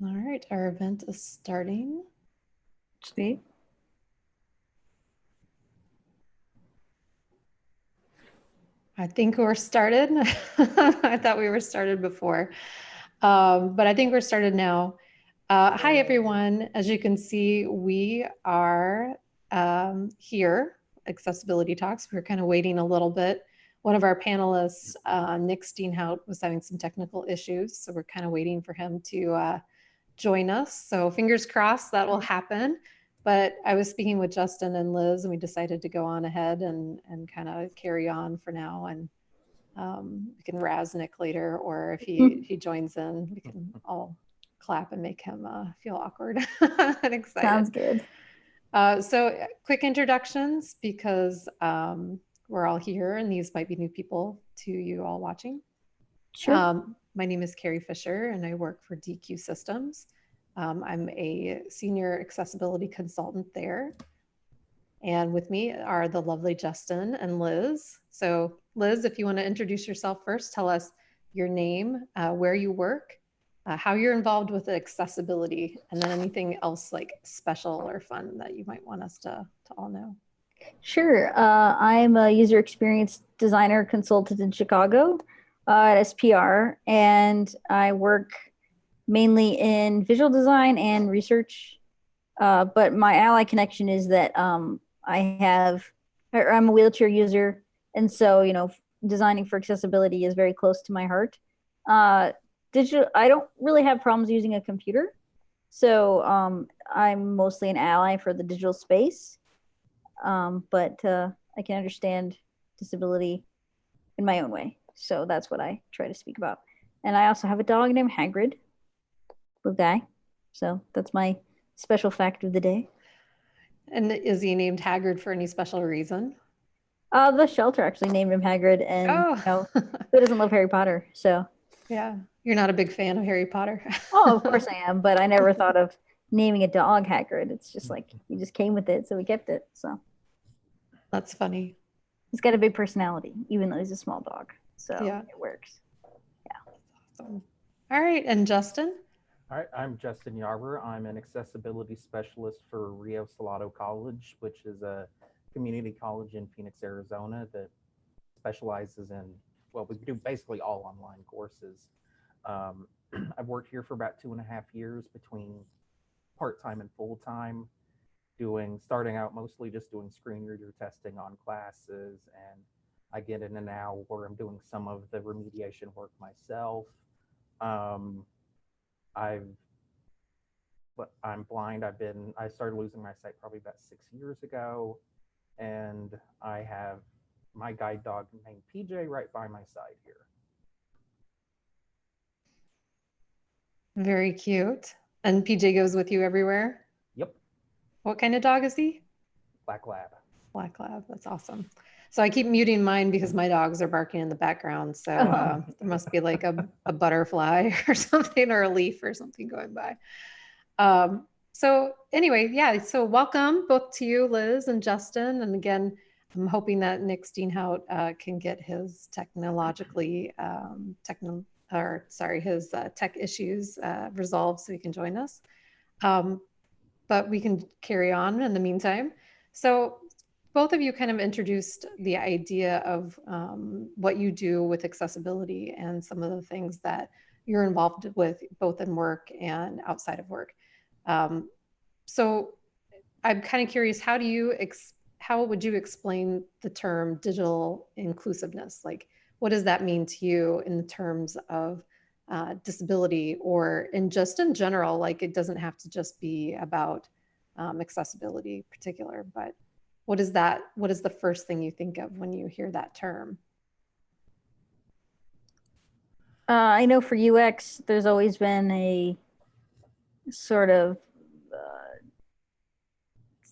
All right, our event is starting. See? I think we're started. I thought we were started before, but I think we're started now. Hi, everyone. As you can see, we are here, Accessibility Talks. We're kind of waiting a little bit. One of our panelists, Nic Steenhout, was having some technical issues, so we're kind of waiting for him to join us. So fingers crossed that will happen. But I was speaking with Justin and Liz, and we decided to go on ahead and kind of carry on for now. And we can razz Nic later, or if he joins in, we can all clap and make him feel awkward and excited. Sounds good. So quick introductions, because we're all here and these might be new people to you all watching. Sure. My name is Carie Fisher and I work for DQ Systems. I'm a senior accessibility consultant there. And with me are the lovely Justin and Liz. So Liz, if you want to introduce yourself first, tell us your name, where you work, how you're involved with accessibility, and then anything else like special or fun that you might want us to all know. Sure. I'm a user experience designer consultant in Chicago at SPR, and I work mainly in visual design and research. But my ally connection is that I'm a wheelchair user, and so designing for accessibility is very close to my heart. I don't really have problems using a computer, so I'm mostly an ally for the digital space. But I can understand disability in my own way. So that's what I try to speak about. And I also have a dog named Hagrid, little guy. So that's my special fact of the day. And is he named Hagrid for any special reason? The shelter actually named him Hagrid, and who doesn't love Harry Potter? So yeah, you're not a big fan of Harry Potter. Oh, of course I am, but I never thought of naming a dog Hagrid. It's just like he just came with it, so we kept it. So that's funny. He's got a big personality, even though he's a small dog. So yeah, it works. Yeah. Awesome. All right, and Justin? All right, I'm Justin Yarbrough. I'm an accessibility specialist for Rio Salado College, which is a community college in Phoenix, Arizona that specializes in, well, we do basically all online courses. I've worked here for about 2.5 years between part-time and full-time, starting out mostly just doing screen reader testing on classes, and I get in and out where I'm doing some of the remediation work myself. I'm blind. I started losing my sight probably about 6 years ago, and I have my guide dog named PJ right by my side here. Very cute. And PJ goes with you everywhere? Yep. What kind of dog is he? Black Lab. Black Lab. That's awesome. So I keep muting mine because my dogs are barking in the background. So there must be like a butterfly or something, or a leaf or something going by. So anyway, yeah, so welcome both to you, Liz and Justin. And again, I'm hoping that Nic Steenhout can get his his tech issues resolved so he can join us. But we can carry on in the meantime. So both of you kind of introduced the idea of what you do with accessibility and some of the things that you're involved with both in work and outside of work. So I'm kind of curious, how would you explain the term digital inclusiveness? Like, what does that mean to you in the terms of disability, or in general? Like, it doesn't have to just be about accessibility particular, but what is the first thing you think of when you hear that term? I know for UX, there's always been a sort of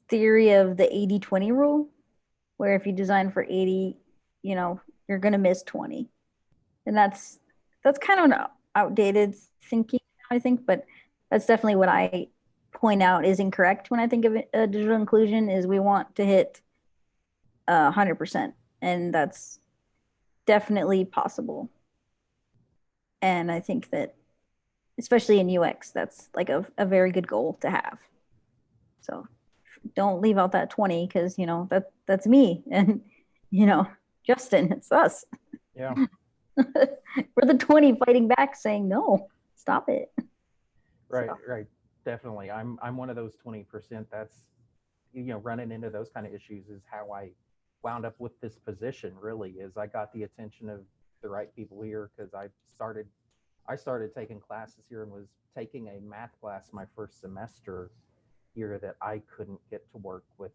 theory of the 80-20 rule, where if you design for 80, you're going to miss 20. And that's kind of an outdated thinking, I think, but that's definitely what I point out is incorrect when I think of digital inclusion. Is we want to hit 100%, and that's definitely possible. And I think that especially in UX, that's like a very good goal to have. So don't leave out that 20 because, you know, that's me and, you know, Justin, it's us. Yeah. We're the 20 fighting back saying, no, stop it. Right, So. right. Definitely. I'm one of those 20%. That's, you know, running into those kind of issues is how I wound up with this position, really, is I got the attention of the right people here because I started taking classes here and was taking a math class my first semester here that I couldn't get to work with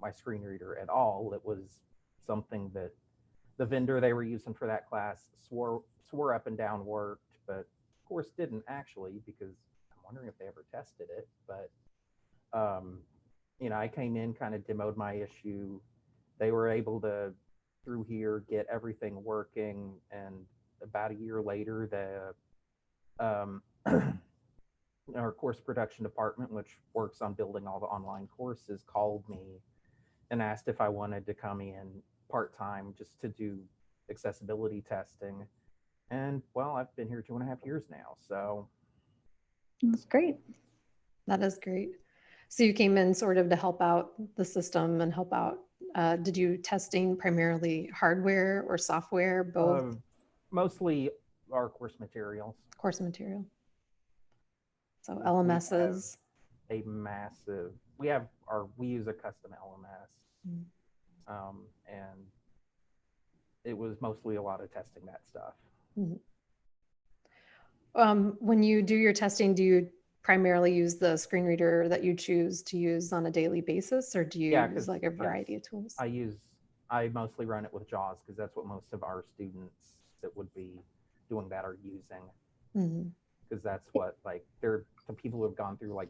my screen reader at all. It was something that the vendor they were using for that class swore up and down worked, but of course didn't actually, because I'm wondering if they ever tested it. But you know, I came in, kind of demoed my issue. They were able to, through here, get everything working, and about a year later, our course production department, which works on building all the online courses, called me and asked if I wanted to come in part-time just to do accessibility testing. And well, I've been here 2.5 years now, so. That's great. That is great. So you came in sort of to help out the system and help out. Did you testing primarily hardware or software, both? Mostly our course materials. Course material. So We LMSs. a massive, we use a custom LMS. And it was mostly a lot of testing that stuff. When you do your testing, do you primarily use the screen reader that you choose to use on a daily basis, or do you use like a variety of tools? I mostly run it with JAWS because that's what most of our students that would be doing that are using. Because that's what, like, they're the people who have gone through like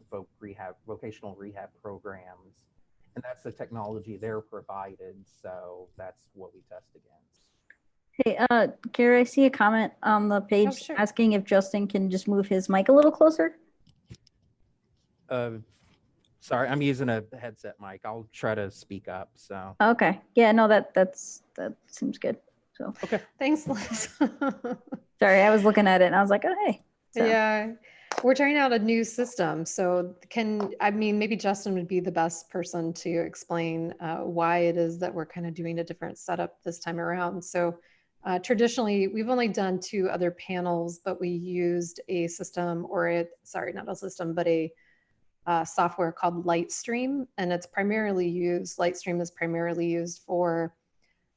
vocational rehab programs, and that's the technology they're provided. So that's what we test against. Hey, Carie, I see a comment on the page asking if Justin can just move his mic a little closer. Sorry, I'm using a headset mic. I'll try to speak up. So. Okay. Yeah. No, that seems good. So. Okay. Thanks, Liz. Sorry, I was looking at it and I was like, oh, hey. So. Yeah, we're trying out a new system. So maybe Justin would be the best person to explain why it is that we're kind of doing a different setup this time around. So traditionally, we've only done 2 other panels, but we used a system not a system, but a software called Lightstream. And Lightstream is primarily used for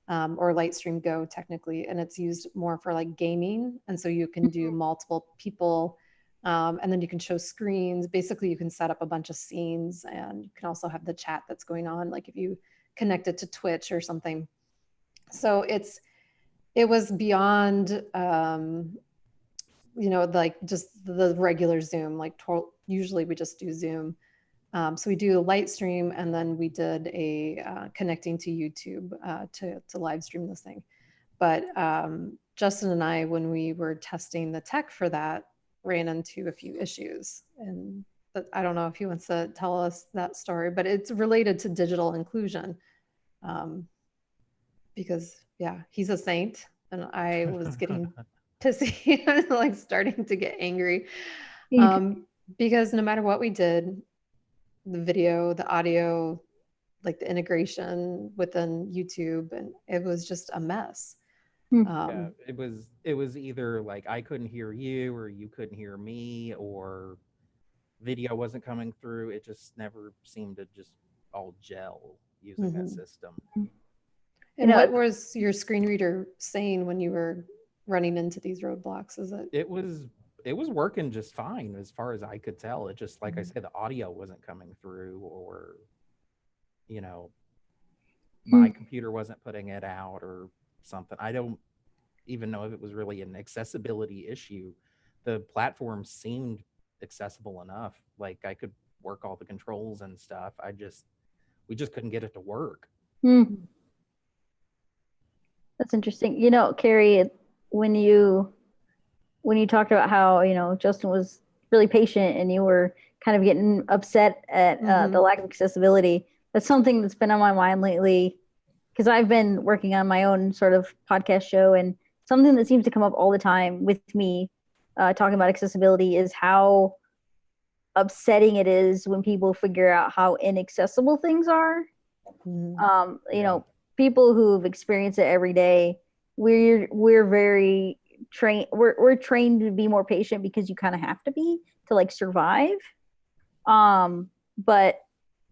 or Lightstream Go technically, and it's used more for like gaming. And so you can do multiple people, and then you can show screens. Basically, you can set up a bunch of scenes, and you can also have the chat that's going on, like if you connect it to Twitch or something. So it was beyond, like just the regular Zoom. Usually we just do Zoom. So we do a Lightstream, and then we did a connecting to YouTube to live stream this thing. But Justin and I, when we were testing the tech for that, ran into a few issues. And I don't know if he wants to tell us that story, but it's related to digital inclusion. Because he's a saint, and I was getting pissy, like starting to get angry. Because no matter what we did, the video, the audio, like the integration within YouTube, and it was just a mess. It was either like I couldn't hear you or you couldn't hear me, or video wasn't coming through. It just never seemed to just all gel using that system. And what was your screen reader saying when you were running into these roadblocks? It was working just fine as far as I could tell. It just, like I said, the audio wasn't coming through, or, my computer wasn't putting it out or something. I don't even know if it was really an accessibility issue. The platform seemed accessible enough. Like I could work all the controls and stuff. We just couldn't get it to work. That's interesting. Carie, when you talked about how, Justin was really patient and you were kind of getting upset at the lack of accessibility, that's something that's been on my mind lately, because I've been working on my own sort of podcast show, and something that seems to come up all the time with me talking about accessibility is how upsetting it is when people figure out how inaccessible things are. You know, people who've experienced it every day, we're very trained. We're trained to be more patient because you kind of have to be to like survive. But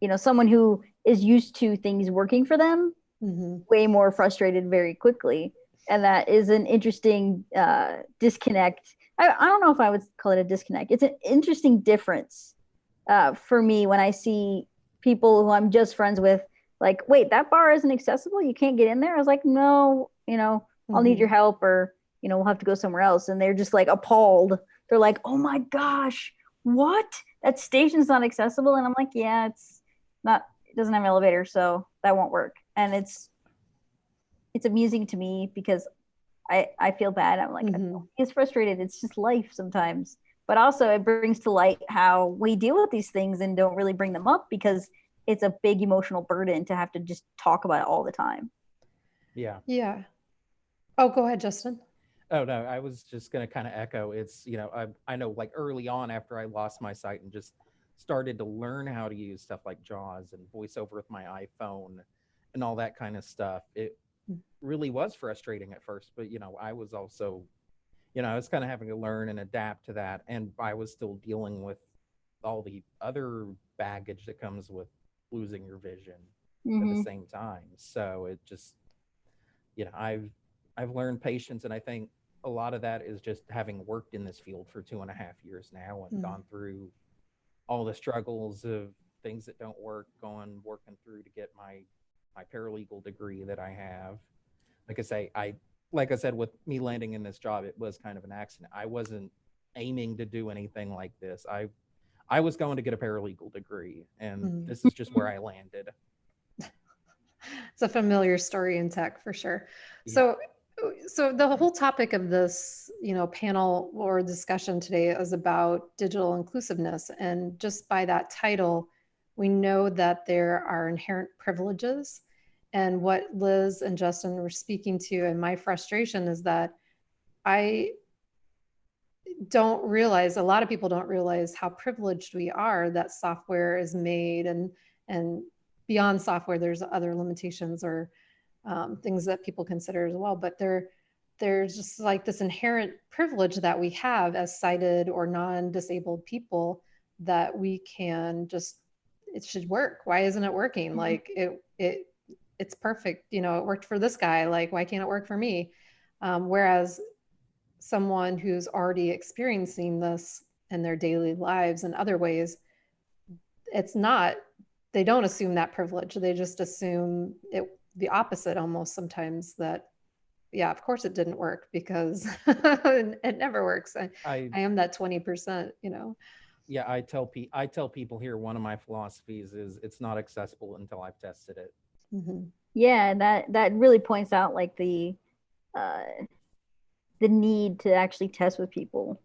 you know, someone who is used to things working for them, way more frustrated very quickly, and that is an interesting disconnect. I don't know if I would call it a disconnect. It's an interesting difference for me when I see people who I'm just friends with, like, wait, that bar isn't accessible? You can't get in there? I was like, no, you know, I'll need your help, or, you know, we'll have to go somewhere else. And they're just like appalled. They're like, oh my gosh, what? That station's not accessible? And I'm like, yeah, it's not, it doesn't have an elevator, so that won't work. And it's amusing to me because I feel bad. I'm like, it's frustrated. It's just life sometimes. But also it brings to light how we deal with these things and don't really bring them up because it's a big emotional burden to have to just talk about it all the time. Yeah. Oh, go ahead, Justin. Oh, no, I was just going to kind of echo. It's, you know, I know like early on after I lost my sight and just started to learn how to use stuff like JAWS and voiceover with my iPhone and all that kind of stuff, it really was frustrating at first. But, you know, I was also, you know, I was kind of having to learn and adapt to that. And I was still dealing with all the other baggage that comes with losing your vision at the same time. So it just, you know, I've learned patience, and I think a lot of that is just having worked in this field for 2.5 years now and gone through all the struggles of things that don't work, working through to get my paralegal degree that I have. Like I said, with me landing in this job, it was kind of an accident. I wasn't aiming to do anything like this. I was going to get a paralegal degree, and this is just where I landed. It's a familiar story in tech for sure. Yeah. So the whole topic of this, you know, panel or discussion today is about digital inclusiveness. And just by that title, we know that there are inherent privileges. And what Liz and Justin were speaking to, and my frustration is that I don't realize, a lot of people don't realize how privileged we are that software is made, and beyond software, there's other limitations or things that people consider as well. But there's just like this inherent privilege that we have as sighted or non-disabled people that we can just, it should work. Why isn't it working? Like it's perfect. You know, it worked for this guy. Like, why can't it work for me? Whereas someone who's already experiencing this in their daily lives in other ways, it's not, they don't assume that privilege. They just assume it, the opposite almost sometimes, that, yeah, of course it didn't work because it never works. I am that 20%, you know? Yeah, I tell people here, one of my philosophies is it's not accessible until I've tested it. Yeah, that really points out like the need to actually test with people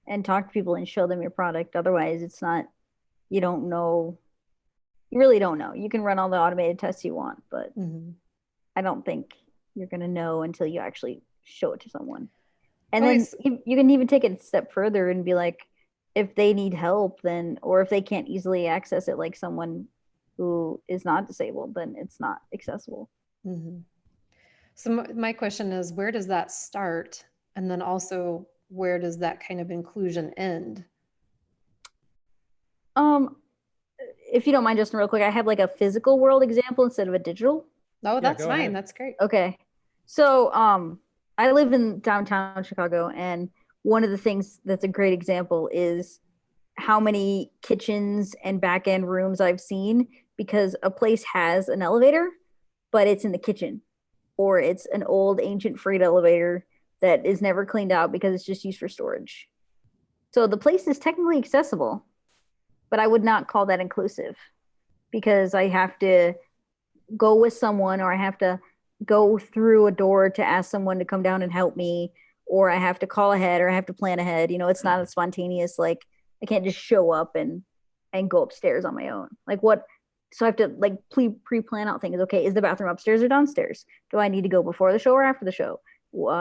and talk to people and show them your product. Otherwise, it's not, you don't know. You really don't know. You can run all the automated tests you want, but I don't think you're going to know until you actually show it to someone. And then you can even take it a step further and be like, if they need help, then, or if they can't easily access it, like someone who is not disabled, then it's not accessible. So my question is, where does that start? And then also, where does that kind of inclusion end? If you don't mind, Justin, real quick, I have like a physical world example instead of a digital. Oh, that's fine. Ahead. That's great. Okay. So I live in downtown Chicago, and one of the things that's a great example is how many kitchens and back end rooms I've seen because a place has an elevator, but it's in the kitchen, or it's an old ancient freight elevator that is never cleaned out because it's just used for storage. So the place is technically accessible, but I would not call that inclusive because I have to go with someone, or I have to go through a door to ask someone to come down and help me, or I have to call ahead, or I have to plan ahead. You know, it's not a spontaneous, like I can't just show up and go upstairs on my own. Like what? So I have to like pre-plan out things. Okay, is the bathroom upstairs or downstairs? Do I need to go before the show or after the show?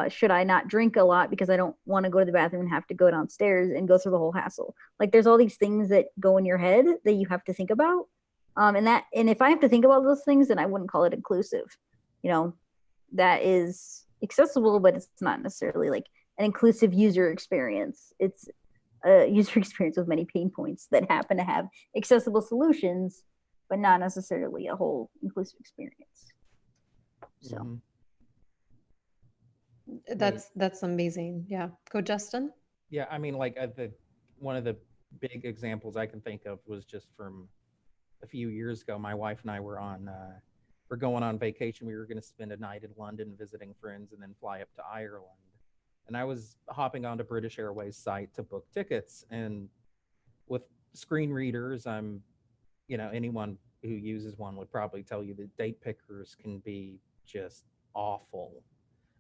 should I not drink a lot because I don't want to go to the bathroom and have to go downstairs and go through the whole hassle? Like there's all these things that go in your head that you have to think about. And if I have to think about those things, then I wouldn't call it inclusive. You know, that is accessible, but it's not necessarily like an inclusive user experience. It's a user experience with many pain points that happen to have accessible solutions, but not necessarily a whole inclusive experience. So. Mhm. That's amazing. Yeah. Go, Justin. Yeah, I mean, like one of the big examples I can think of was just from a few years ago. My wife and I we're going on vacation. We were going to spend a night in London visiting friends and then fly up to Ireland. And I was hopping onto British Airways site to book tickets. And with screen readers, anyone who uses one would probably tell you that date pickers can be just awful.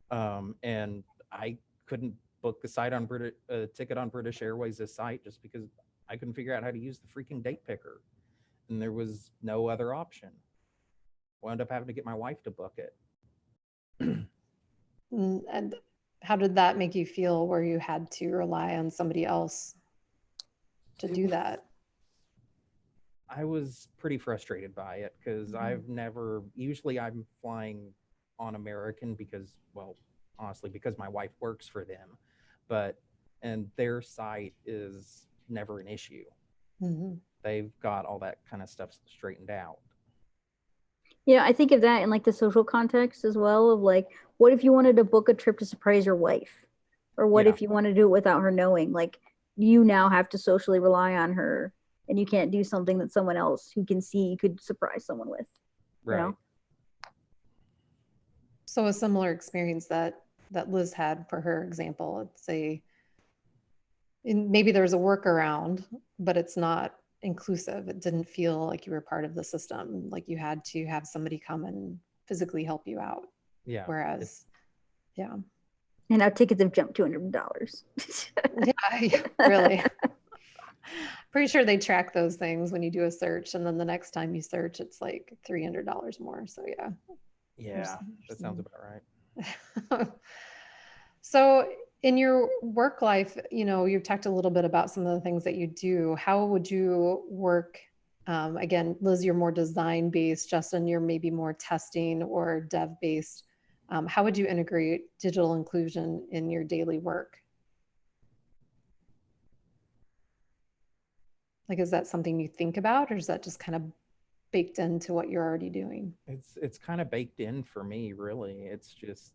And I couldn't book the ticket on British Airways' site just because I couldn't figure out how to use the freaking date picker, and there was no other option. Wound up having to get my wife to book it. And how did that make you feel, where you had to rely on somebody else to do that? I was pretty frustrated by it because usually I'm flying on American because, well, honestly, because my wife works for them, and their site is never an issue. Mm-hmm. They've got all that kind of stuff straightened out. Yeah, I think of that in like the social context as well, of like, what if you wanted to book a trip to surprise your wife? Or what if you want to do it without her knowing? Like, you now have to socially rely on her, and you can't do something that someone else who can see you could surprise someone with. Right. You know? So a similar experience that Liz had for her example. Maybe there's a workaround, but it's not inclusive. It didn't feel like you were part of the system. Like you had to have somebody come and physically help you out. Yeah. Whereas, yeah. And now tickets have jumped $200. Yeah, really. Pretty sure they track those things when you do a search, and then the next time you search, it's like $300 more. So yeah. Yeah, that sounds about right. So in your work life, you've talked a little bit about some of the things that you do. How would you work? Again, Liz, you're more design based. Justin, you're maybe more testing or dev based. How would you integrate digital inclusion in your daily work? Like, is that something you think about, or is that just kind of baked into what you're already doing? It's kind of baked in for me, really. It's just,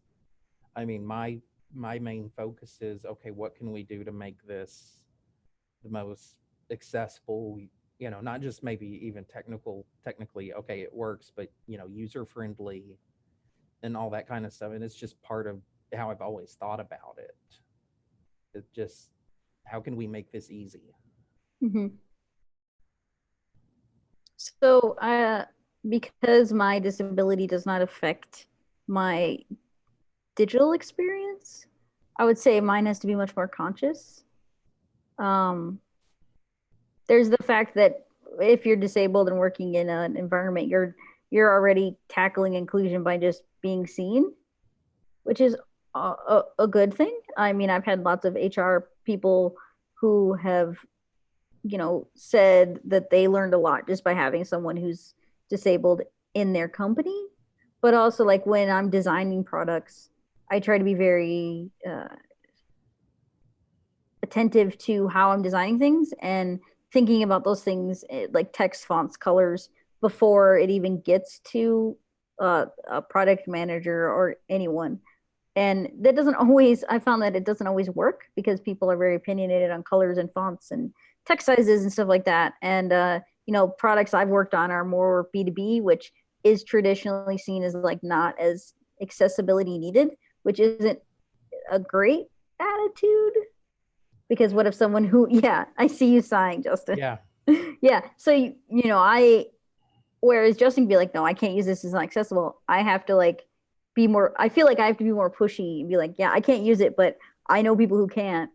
I mean, my main focus is, okay, what can we do to make this the most accessible, not just maybe even technically, okay, it works, but, user friendly and all that kind of stuff. And it's just part of how I've always thought about it. It just, how can we make this easy? Mm-hmm. So, because my disability does not affect my digital experience, I would say mine has to be much more conscious. There's the fact that if you're disabled and working in an environment, you're already tackling inclusion by just being seen, which is a good thing. I mean, I've had lots of HR people who have, said that they learned a lot just by having someone who's disabled in their company. But also, like, when I'm designing products, I try to be very attentive to how I'm designing things and thinking about those things, like text, fonts, colors, before it even gets to a product manager or anyone. And that doesn't always, I found that it doesn't always work because people are very opinionated on colors and fonts and text sizes and stuff like that. And, products I've worked on are more B2B, which is traditionally seen as like not as accessibility needed, which isn't a great attitude. Because what if someone who, yeah, I see you sighing, Justin. Yeah. Yeah. So, whereas Justin can be like, no, I can't use this, it's not accessible. I have to I feel like I have to be more pushy and be like, yeah, I can't use it, but I know people who can't,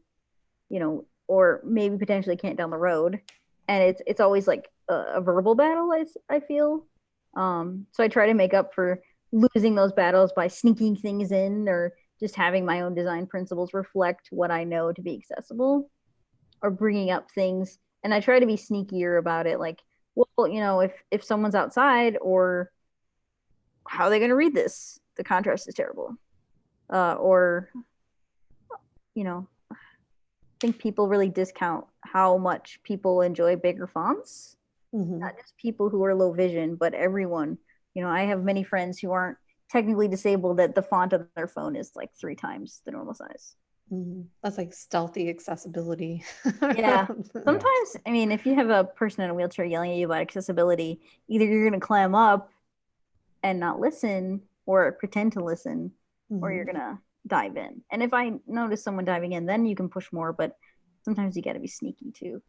or maybe potentially can't down the road. And it's always like a verbal battle, I feel. So I try to make up for losing those battles by sneaking things in or just having my own design principles reflect what I know to be accessible, or bringing up things. And I try to be sneakier about it. Like, well, you know, if someone's outside, or how are they going to read this? The contrast is terrible. Or, you know, I think people really discount how much people enjoy bigger fonts. Not just people who are low vision, but everyone. You know, I have many friends who aren't technically disabled that the font of their phone is like 3 times the normal size. That's like stealthy accessibility. Yeah. Sometimes, I mean, if you have a person in a wheelchair yelling at you about accessibility, either you're going to clam up and not listen, or pretend to listen, or you're going to dive in. And if I notice someone diving in, then you can push more, but sometimes you got to be sneaky too.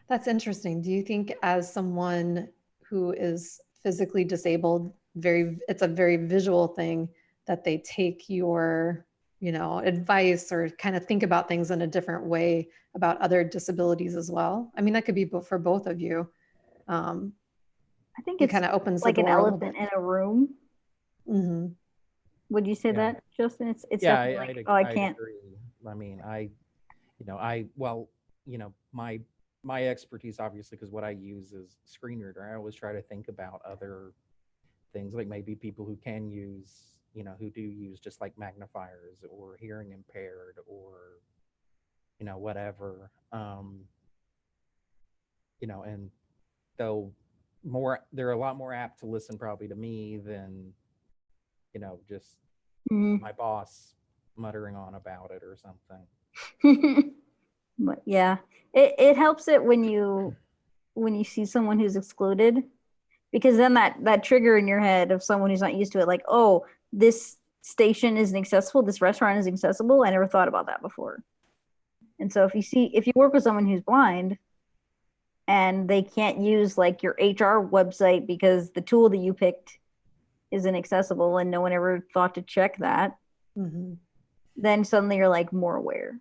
That's interesting. Do you think, as someone who is physically disabled, it's a very visual thing, that they take your, you know, advice, or kind of think about things in a different way about other disabilities as well? I mean, that could be for both of you. I think it it's kind of opens like the an door elephant in a room. Would you say that, Justin? It's yeah, definitely like, oh, I can't. agree. I mean, well, you know, my expertise, obviously, because what I use is screen reader. I always try to think about other things, like maybe people who can use, you know, who do use just like magnifiers, or hearing impaired, or, you know, whatever. You know, and though they're a lot more apt to listen probably to me than, you know, just my boss muttering on about it or something. But yeah, it helps it when you see someone who's excluded, because then that trigger in your head of someone who's not used to it, like, oh, this station isn't accessible, this restaurant isn't accessible, I never thought about that before. And so if you work with someone who's blind and they can't use like your HR website because the tool that you picked isn't accessible and no one ever thought to check that, then suddenly you're like more aware.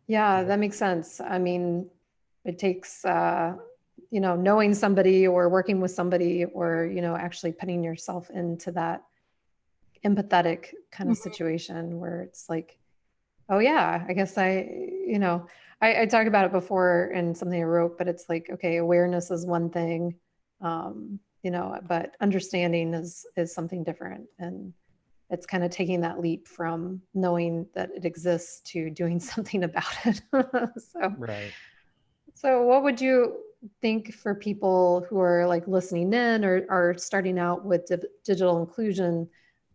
Yeah, that makes sense. I mean, it takes, you know, knowing somebody, or working with somebody, or, you know, actually putting yourself into that empathetic kind of situation where it's like, oh yeah, I guess you know, I talked about it before in something I wrote, but it's like, okay, awareness is one thing, you know, but understanding is something different. And it's kind of taking that leap from knowing that it exists to doing something about it. So what would you think for people who are like listening in, or are starting out with digital inclusion?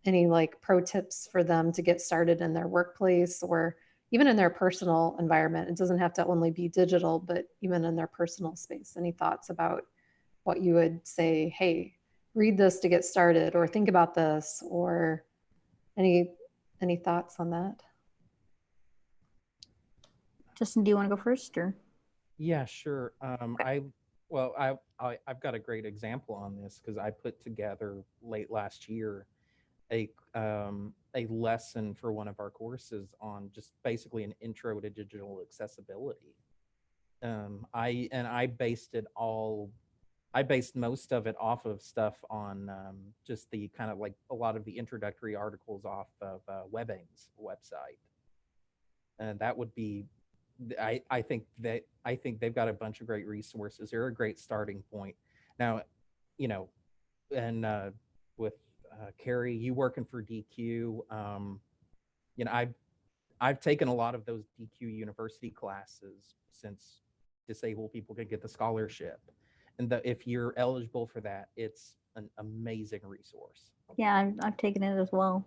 Any like pro tips for them to get started in their workplace, or even in their personal environment? It doesn't have to only be digital, but even in their personal space. Any thoughts about what you would say, hey, read this to get started, or think about this, or any thoughts on that? Justin, do you want to go first, or? Yeah, sure. I've got a great example on this, because I put together late last year a lesson for one of our courses on just basically an intro to digital accessibility. I based most of it off of stuff on just the kind of like a lot of the introductory articles off of WebAIM's website. And that would be, I think they've got a bunch of great resources. They're a great starting point. Now, you know, and with Carie, you working for DQ, you know, I've taken a lot of those DQ university classes since disabled people could get the scholarship. And if you're eligible for that, it's an amazing resource. Yeah, I've taken it as well.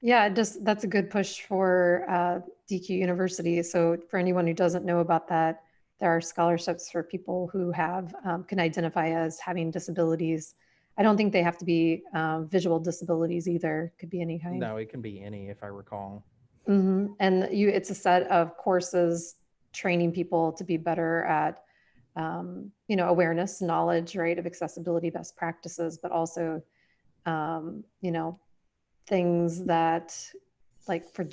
Yeah, that's a good push for DQ University. So for anyone who doesn't know about that, there are scholarships for people who can identify as having disabilities. I don't think they have to be visual disabilities either. It could be any kind. No, it can be any, if I recall. And it's a set of courses training people to be better at, you know, awareness, knowledge, right, of accessibility best practices, but also, you know, things that, like for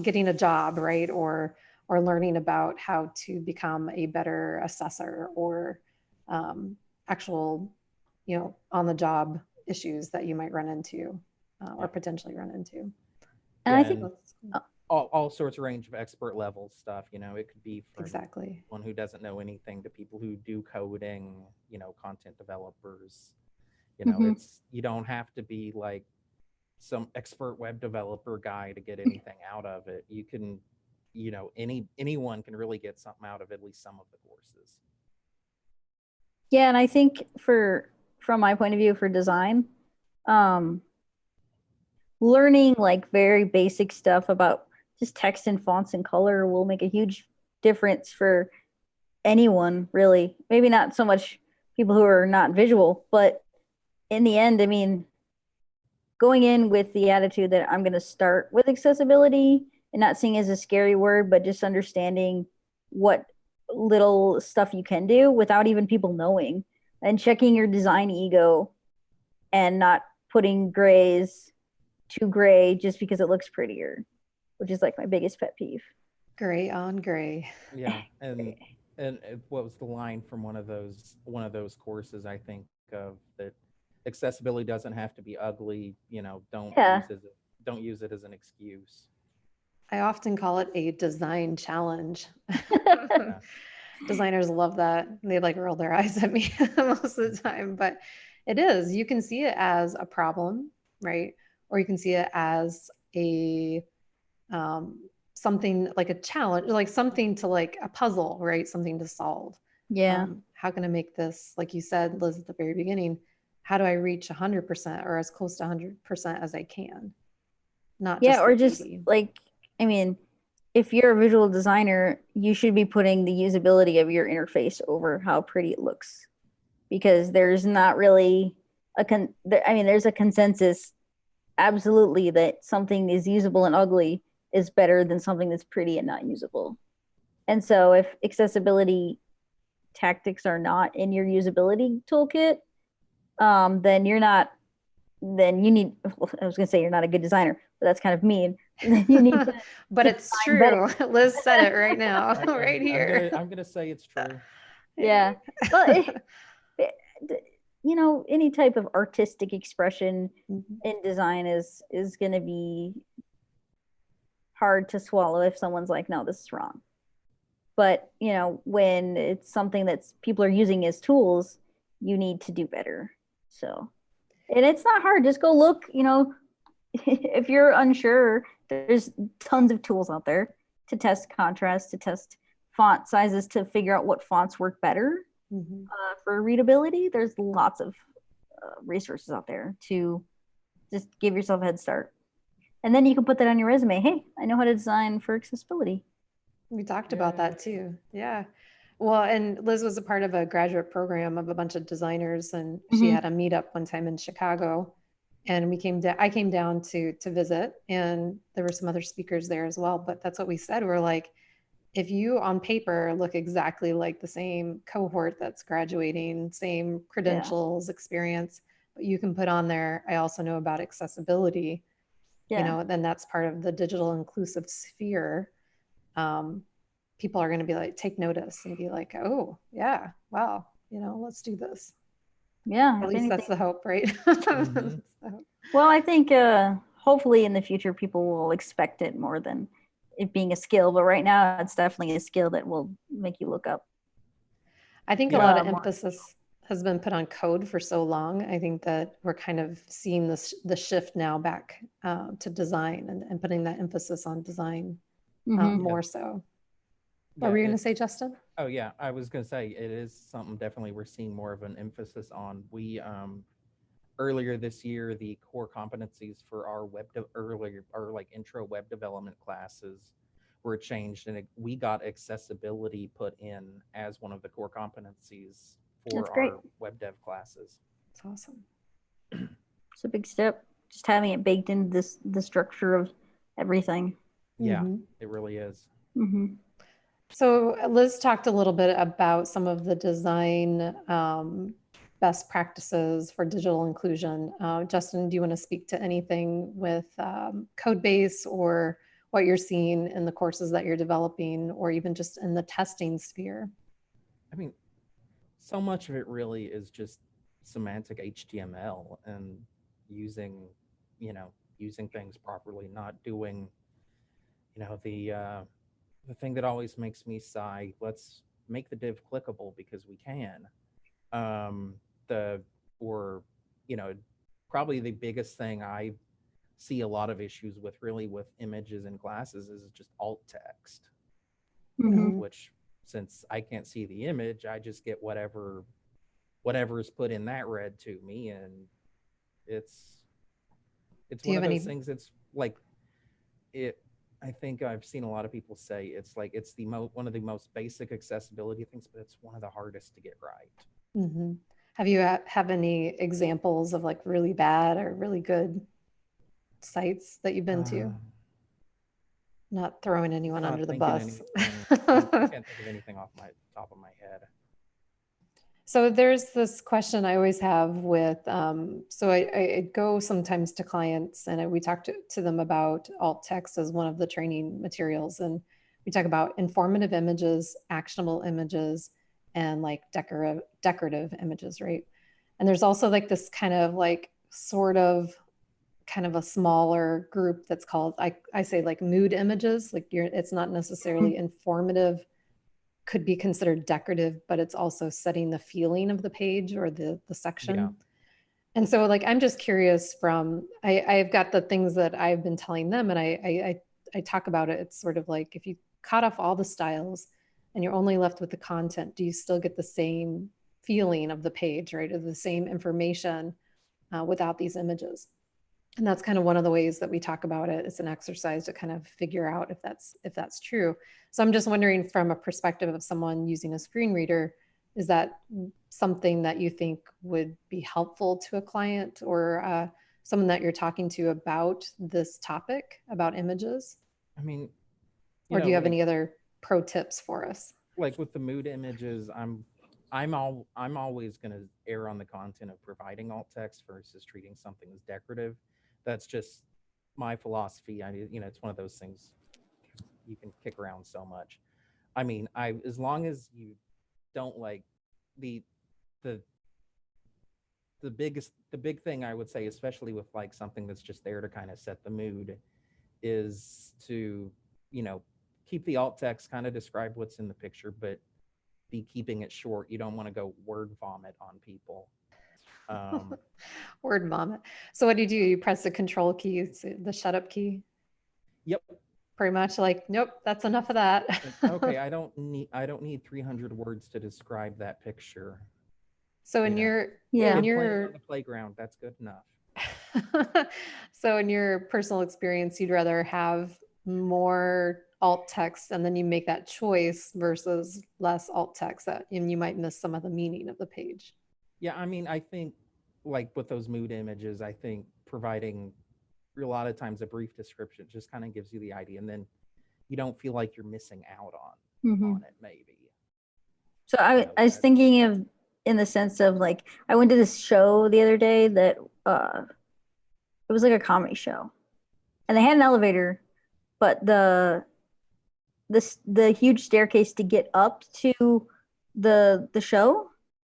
getting a job, right, or learning about how to become a better assessor, or actual, you know, on the job issues that you might run into or potentially run into. And I think all sorts of range of expert level stuff. You know, it could be from exactly one who doesn't know anything to people who do coding. You know, content developers. You know, it's you don't have to be like some expert web developer guy to get anything out of it. You can, you know, anyone can really get something out of at least some of the courses. Yeah, and I think from my point of view for design, learning like very basic stuff about just text and fonts and color will make a huge difference for anyone, really. Maybe not so much people who are not visual, but in the end, I mean, going in with the attitude that I'm going to start with accessibility and not seeing it as a scary word, but just understanding what little stuff you can do without even people knowing, and checking your design ego and not putting grays too gray just because it looks prettier, which is like my biggest pet peeve. Gray on gray. Yeah, and what was the line from one of those courses I think of, that accessibility doesn't have to be ugly. You know, don't use it as an excuse. I often call it a design challenge. Yeah. Designers love that. They like roll their eyes at me most of the time, but it is. You can see it as a problem, right? Or you can see it as a something like a challenge, like something to like a puzzle, right? Something to solve. Yeah. How can I make this, like you said, Liz, at the very beginning, how do I reach 100% or as close to 100% as I can? Not just or just 80. like, I mean, if you're a visual designer, you should be putting the usability of your interface over how pretty it looks, because there's not really there's a consensus absolutely that something is usable and ugly is better than something that's pretty and not usable. And so if accessibility tactics are not in your usability toolkit, then you need, I was going to say you're not a good designer, but that's kind of mean. You need to, but it's true. Liz said it right now, right here. I'm gonna say it's true. Yeah. Well, you know, any type of artistic expression in design is going to be hard to swallow if someone's like, no, this is wrong. But, you know, when it's something that people are using as tools, you need to do better. So, and it's not hard. Just go look, you know, if you're unsure, there's tons of tools out there to test contrast, to test font sizes, to figure out what fonts work better for readability. There's lots of resources out there to just give yourself a head start. And then you can put that on your resume. Hey, I know how to design for accessibility. We talked about that too. Yeah. Well, and Liz was a part of a graduate program of a bunch of designers, and she had a meetup one time in Chicago, and I came down to visit, and there were some other speakers there as well. But that's what we said. We're like, if you on paper look exactly like the same cohort that's graduating, same credentials, experience, but you can put on there, I also know about accessibility, you know, then that's part of the digital inclusive sphere. People are going to be like, take notice and be like, oh yeah, wow, you know, let's do this. Yeah. At least that's the hope, right? Well, I think hopefully in the future people will expect it more than it being a skill, but right now it's definitely a skill that will make you look up. I think a lot of emphasis has been put on code for so long. I think that we're kind of seeing the shift now back to design and putting that emphasis on design more so. What were you going to say, Justin? Oh yeah, I was going to say it is something definitely we're seeing more of an emphasis on. We earlier this year, the core competencies for our like intro web development classes were changed, and we got accessibility put in as one of the core competencies for our web dev classes. That's awesome. It's a big step, just having it baked into the structure of everything. Yeah, it really is. So Liz talked a little bit about some of the design best practices for digital inclusion. Justin, do you want to speak to anything with Codebase or what you're seeing in the courses that you're developing, or even just in the testing sphere? I mean, so much of it really is just semantic HTML and using, using things properly, not doing, the thing that always makes me sigh, let's make the div clickable because we can. The or Probably the biggest thing I see a lot of issues with, really, with images in classes is just alt text. Which, since I can't see the image, I just get whatever is put in that read to me, and it's one of those things. It's like it. I think I've seen a lot of people say it's like it's one of the most basic accessibility things, but it's one of the hardest to get right. Have you have any examples of like really bad or really good sites that you've been to? Not throwing anyone under the bus. I can't think of anything off my top of my head. So there's this question I always have with, so I go sometimes to clients and we talk to them about alt text as one of the training materials. And we talk about informative images, actionable images, and like decorative images, right? And there's also like this kind of like sort of kind of a smaller group that's called, I say like mood images, like it's not necessarily informative, could be considered decorative, but it's also setting the feeling of the page or the section. Yeah. And so like, I'm just curious I've got the things that I've been telling them and I talk about it. It's sort of like, if you cut off all the styles and you're only left with the content, do you still get the same feeling of the page, right? Or the same information without these images? And that's kind of one of the ways that we talk about it. It's an exercise to kind of figure out if that's true. So I'm just wondering, from a perspective of someone using a screen reader, is that something that you think would be helpful to a client or someone that you're talking to about this topic, about images? I mean, or do you have any other pro tips for us? Like with the mood images, I'm always going to err on the content of providing alt text versus treating something as decorative. That's just my philosophy. It's one of those things you can kick around so much. I mean, as long as you don't like the big thing I would say, especially with like something that's just there to kind of set the mood, is to, keep the alt text, kind of describe what's in the picture, but be keeping it short. You don't want to go word vomit on people. Word vomit. So what do? You press the control key, the shut up key? Yep. Pretty much like, nope, that's enough of that. Okay, I don't need 300 words to describe that picture. So in your on the playground, that's good enough. So in your personal experience, you'd rather have more alt text and then you make that choice versus less alt text, and you might miss some of the meaning of the page. Yeah, I mean, I think like with those mood images, I think providing a lot of times a brief description just kind of gives you the idea, and then you don't feel like you're missing out on it, maybe. So I was thinking of, in the sense of like, I went to this show the other day that it was like a comedy show, and they had an elevator, but the huge staircase to get up to the show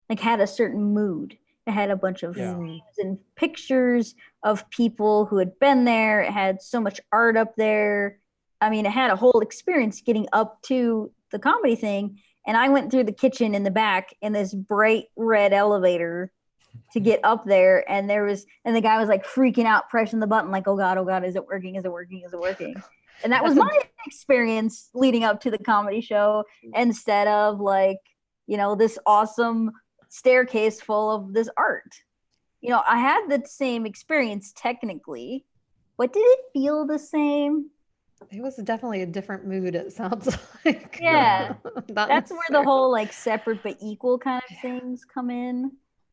like had a certain mood. It had a bunch of themes and pictures of people who had been there. It had so much art up there. I mean, it had a whole experience getting up to the comedy thing. And I went through the kitchen in the back in this bright red elevator to get up there. And the guy was like freaking out, pressing the button, like, oh God, is it working? Is it working? Is it working? And that was my experience leading up to the comedy show, instead of like, this awesome staircase full of this art. I had the same experience technically, but did it feel the same? It was definitely a different mood, it sounds like. Yeah. That's where the whole like separate but equal kind of things come in.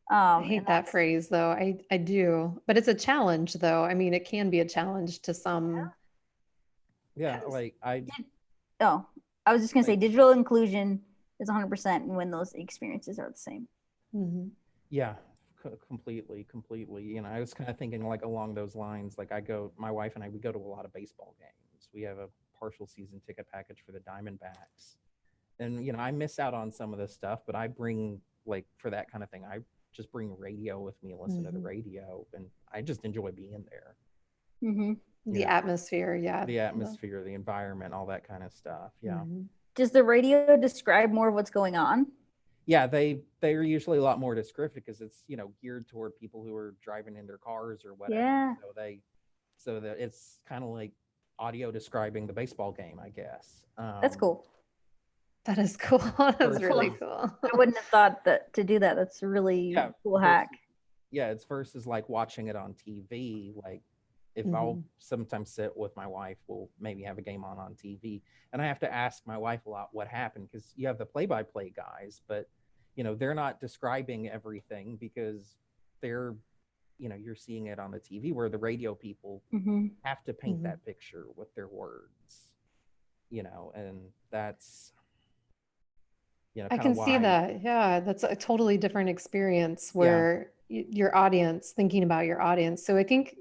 I hate that phrase though. I do, but it's a challenge though. I mean, it can be a challenge to some. Yeah, like I was just gonna say digital inclusion is 100% when those experiences are the same. Mm-hmm. Yeah, completely. I was kind of thinking like along those lines. Like my wife and I, we go to a lot of baseball games. We have a partial season ticket package for the Diamondbacks, and I miss out on some of this stuff. But I bring, like, for that kind of thing, I just bring radio with me and listen to the radio, and I just enjoy being there. The atmosphere, the atmosphere, the environment, all that kind of stuff. Does the radio describe more of what's going on? Yeah, they're usually a lot more descriptive because it's, you know, geared toward people who are driving in their cars or whatever. Yeah. So that it's kind of like audio describing the baseball game, I guess. That's cool. That is cool. That's really cool. I wouldn't have thought that to do that. That's a really cool hack. Yeah, it's versus like watching it on TV. Like if I'll sometimes sit with my wife, we'll maybe have a game on TV, and I have to ask my wife a lot what happened, because you have the play-by-play guys, but you know, they're not describing everything because they're, you know, you're seeing it on the TV, where the radio people have to paint that picture with their words, you know, and that's, you know, I can see that. Yeah, that's a totally different experience where your audience, thinking about your audience. So I think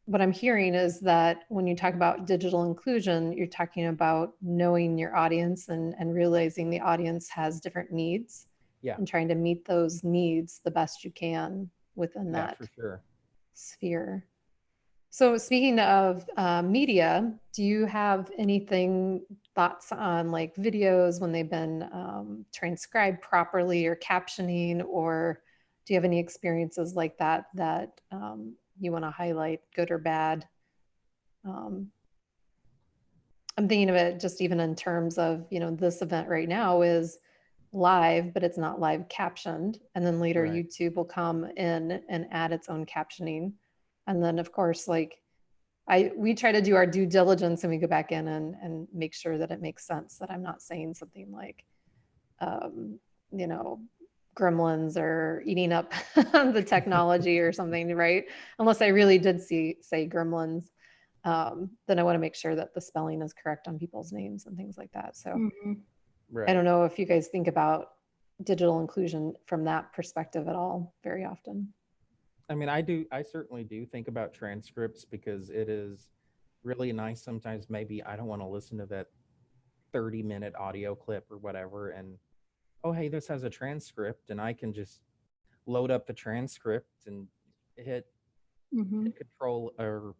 what I'm hearing is that when you talk about digital inclusion, you're talking about knowing your audience and realizing the audience has different needs, and trying to meet those needs the best you can within that sphere. So speaking of media, do you have thoughts on like videos when they've been transcribed properly, or captioning, or do you have any experiences like that you want to highlight, good or bad? I'm thinking of it just even in terms of, you know, this event right now is live, but it's not live captioned. And then later YouTube will come in and add its own captioning. And then of course, like we try to do our due diligence, and we go back in and make sure that it makes sense, that I'm not saying something like, you know, gremlins or eating up the technology or something, right? Unless I really did say gremlins, then I want to make sure that the spelling is correct on people's names and things like that. So I don't know if you guys think about digital inclusion from that perspective at all very often. I mean, I certainly do think about transcripts, because it is really nice sometimes. Maybe I don't want to listen to that 30-minute audio clip or whatever, and oh, hey, this has a transcript, and I can just load up the transcript and hit control or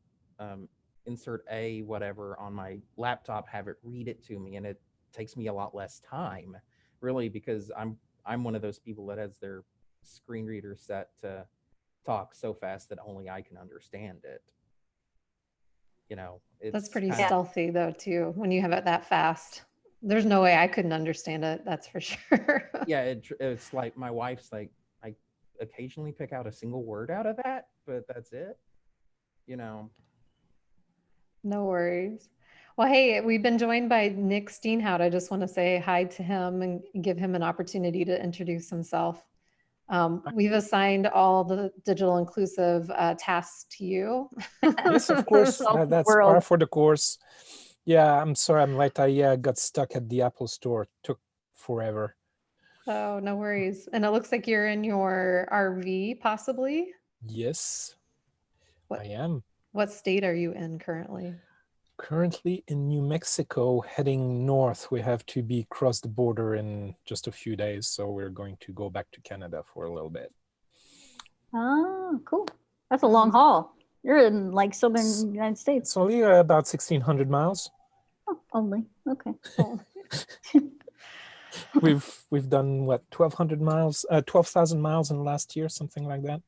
insert A, whatever, on my laptop, have it read it to me, and it takes me a lot less time, really, because I'm one of those people that has their screen reader set to talk so fast that only I can understand it. You know, that's pretty stealthy though too, when you have it that fast. There's no way I couldn't understand it, that's for sure. Yeah, it's like my wife's like, I occasionally pick out a single word out of that, but that's it, you know. No worries. Well, hey, we've been joined by Nic Steenhout. I just want to say hi to him and give him an opportunity to introduce himself. We've assigned all the digital inclusive tasks to you. Yes, of course. That's part for the course. Yeah, I'm sorry I'm late. I got stuck at the Apple Store. It took forever. Oh, no worries. And it looks like you're in your RV, possibly? Yes, I am. What state are you in currently? Currently in New Mexico, heading north. We have to be across the border in just a few days, so we're going to go back to Canada for a little bit. Oh, cool. That's a long haul. You're in like southern United States. It's only about 1,600 miles. Oh, only. Okay. Cool. We've done what, 1,200 miles, 12,000 miles in the last year, something like that.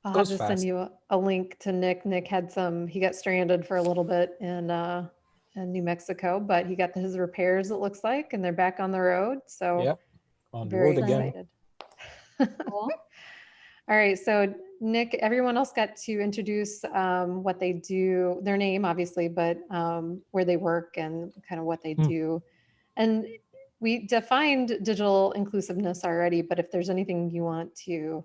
I'll have to send you a link to Nic. Nic had he got stranded for a little bit in New Mexico, but he got his repairs, it looks like, and they're back on the road. So yep, on the very road again. excited. Cool. All right, so Nic, everyone else got to introduce what they do, their name obviously, but where they work and kind of what they do. And we defined digital inclusiveness already, but if there's anything you want to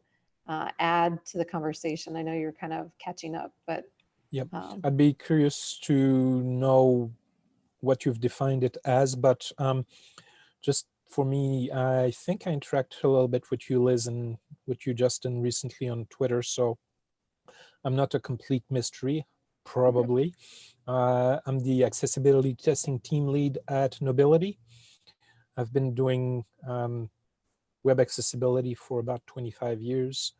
add to the conversation, I know you're kind of catching up, but yep, I'd be curious to know what you've defined it as, but just for me, I think I interacted a little bit with you, Liz, and with you, Justin, recently on Twitter, so I'm not a complete mystery, probably. I'm the accessibility testing team lead at Nobility. I've been doing web accessibility for about 25 years.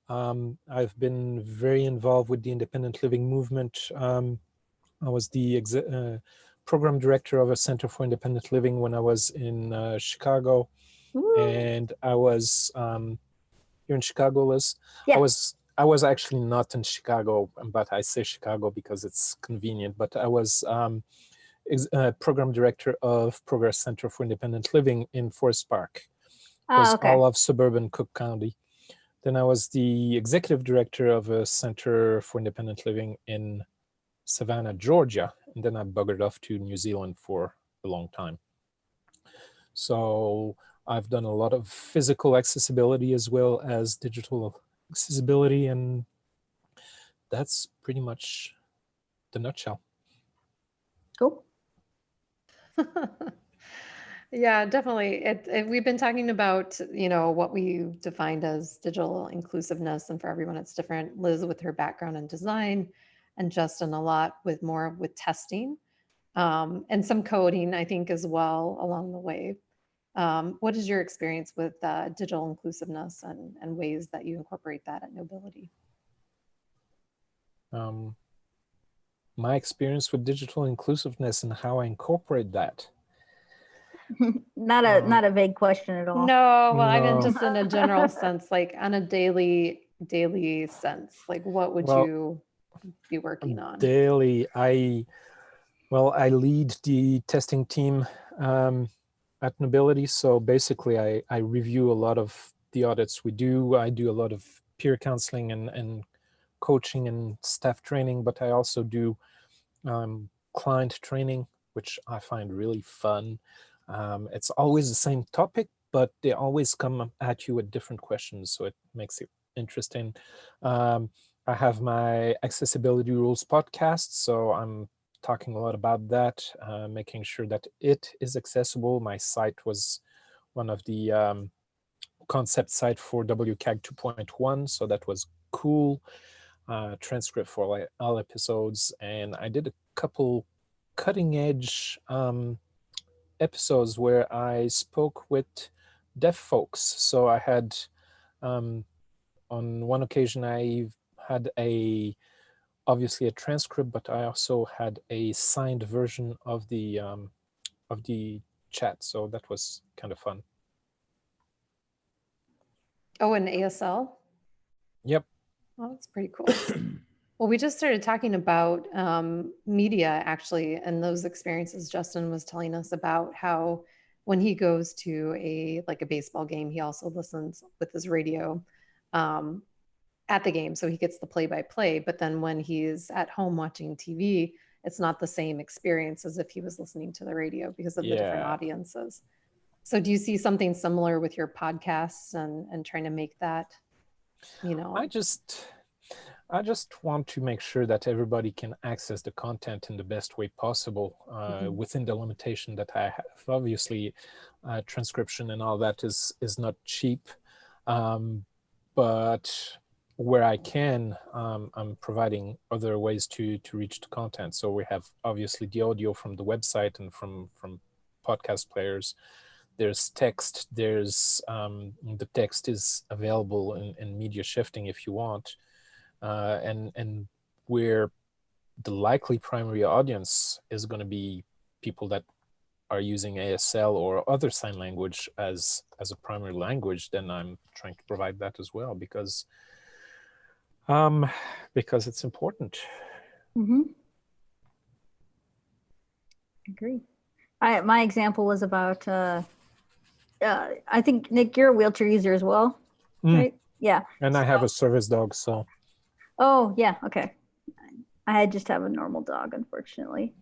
I've been very involved with the independent living movement. I was the program director of a Center for Independent Living when I was in Chicago. Woo. And I was here in Chicago, Liz. Yeah. I was actually not in Chicago, but I say Chicago because it's convenient. But I was program director of Progress Center for Independent Living in Forest Park. It was all of suburban Cook County. Then I was the executive director of a Center for Independent Living in Savannah, Georgia. And then I buggered off to New Zealand for a long time. So I've done a lot of physical accessibility as well as digital accessibility, and that's pretty much the nutshell. Cool. Yeah, definitely. We've been talking about, what we defined as digital inclusiveness, and for everyone it's different. Liz with her background in design, and Justin a lot with more with testing, and some coding, I think, as well along the way. What is your experience with digital inclusiveness and ways that you incorporate that at Knowbility? My experience with digital inclusiveness and how I incorporate that. Not a vague question at all. No, well, I mean, just in a general sense, like on a daily sense, like what would you be working on? Daily, I lead the testing team at Knowbility. So basically, I review a lot of the audits we do. I do a lot of peer counseling and coaching and staff training, but I also do client training, which I find really fun. It's always the same topic, but they always come at you with different questions, so it makes it interesting. I have my Accessibility Rules podcast, so I'm talking a lot about that, making sure that it is accessible. My site was one of the concept site for WCAG 2.1, so that was cool. Transcript for all episodes, and I did a couple cutting edge episodes where I spoke with deaf folks. So I had on one occasion I had obviously a transcript, but I also had a signed version of the chat. So that was kind of fun. Oh, an ASL? Yep. Oh, that's pretty cool. Well, we just started talking about media, actually, and those experiences. Justin was telling us about how when he goes to a baseball game, he also listens with his radio at the game, so he gets the play-by-play. But then when he's at home watching TV, it's not the same experience as if he was listening to the radio because of the different audiences. So do you see something similar with your podcasts and trying to make that, I just want to make sure that everybody can access the content in the best way possible within the limitation that I have. Obviously, transcription and all that is not cheap, but where I can, I'm providing other ways to reach the content. So we have obviously the audio from the website and from podcast players. There's text. There's the text is available in media shifting if you want. And where the likely primary audience is going to be people that are using ASL or other sign language as a primary language, then I'm trying to provide that as well because it's important. Mm-hmm. I agree. My example was about I think, Nick, you're a wheelchair user as well, right? Yeah. And I have a service dog, so. Oh, yeah. Okay. I just have a normal dog, unfortunately.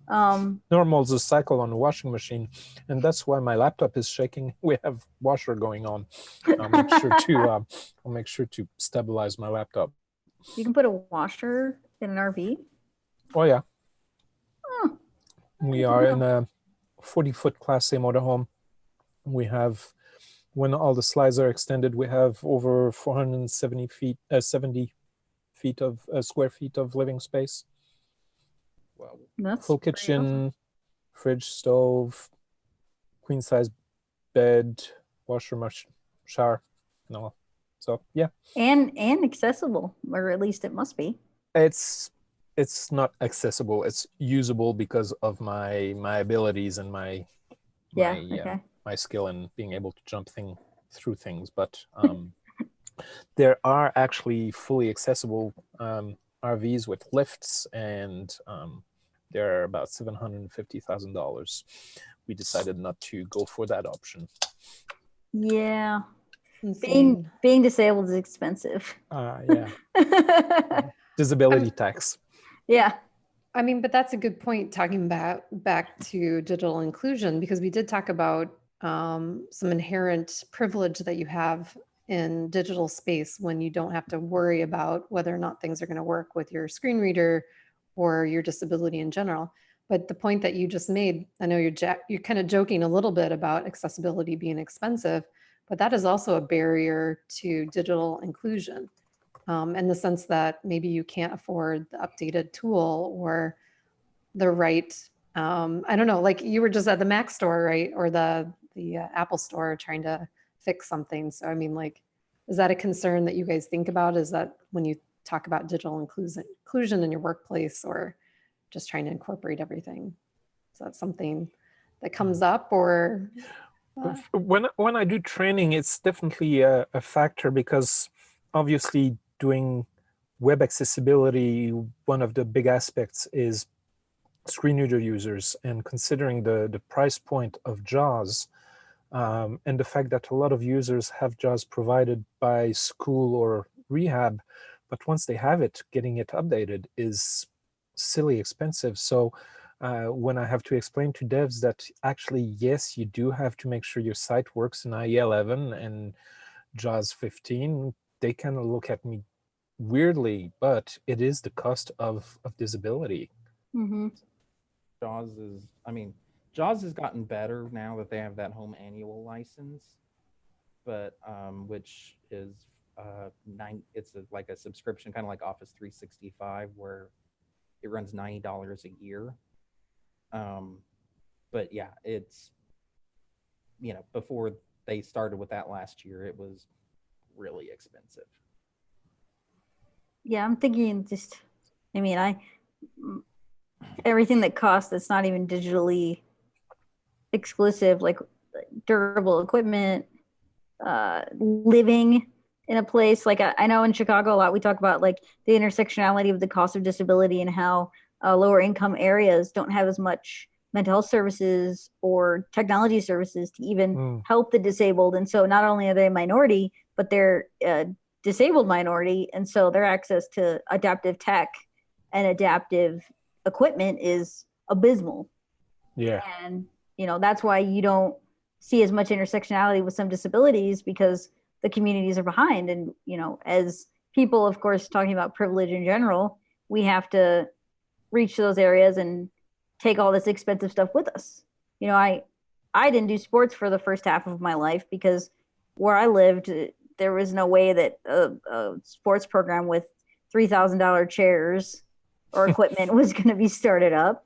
Normal is a cycle on a washing machine, and that's why my laptop is shaking. We have washer going on. I'll make sure to stabilize my laptop. You can put a washer in an RV? Oh, yeah. Oh, We are in a 40-foot Class A motorhome. We have, when all the slides are extended, we have over 470 feet, 70 feet of square feet of living space. Wow. That's full kitchen, awesome. fridge, stove, queen size bed, washer, shower, no. So yeah, and accessible, or at least it must be. it's not accessible. It's usable because of my abilities and my Okay. my skill in being able to jump through things. But there are actually fully accessible RVs with lifts, and they're about $750,000. We decided not to go for that option. Yeah, Insane. being disabled is expensive. Yeah. Disability tax. Yeah. I mean, but that's a good point, talking about back to digital inclusion, because we did talk about some inherent privilege that you have in digital space when you don't have to worry about whether or not things are going to work with your screen reader or your disability in general. But the point that you just made, I know you're kind of joking a little bit about accessibility being expensive, but that is also a barrier to digital inclusion. In the sense that maybe you can't afford the updated tool or the right, I don't know, like you were just at the Mac store, right? Or the Apple store trying to fix something. So, I mean, like, is that a concern that you guys think about? Is that when you talk about digital inclusion in your workplace, or just trying to incorporate everything? Is that something that comes up, or? When I do training, it's definitely a factor, because obviously doing web accessibility, one of the big aspects is screen reader users, and considering the price point of JAWS, and the fact that a lot of users have JAWS provided by school or rehab, but once they have it, getting it updated is silly expensive. So when I have to explain to devs that actually, yes, you do have to make sure your site works in IE 11 and JAWS 15, they kind of look at me weirdly, but it is the cost of disability. Mm-hmm. JAWS has gotten better now that they have that home annual license, but which is it's like a subscription, kind of like Office 365, where it runs $90 a year. But yeah, it's, before they started with that last year, it was really expensive. Yeah, I'm thinking everything that costs that's not even digitally exclusive, like durable equipment, living in a place like I know in Chicago a lot, we talk about like the intersectionality of the cost of disability and how lower income areas don't have as much mental health services or technology services to even help the disabled. And so not only are they a minority, but they're a disabled minority. And so their access to adaptive tech and adaptive equipment is abysmal. Yeah. And, that's why you don't see as much intersectionality with some disabilities, because the communities are behind. And, as people, of course, talking about privilege in general, we have to reach those areas and take all this expensive stuff with us. I didn't do sports for the first half of my life because where I lived, there was no way that a sports program with $3,000 chairs or equipment was going to be started up.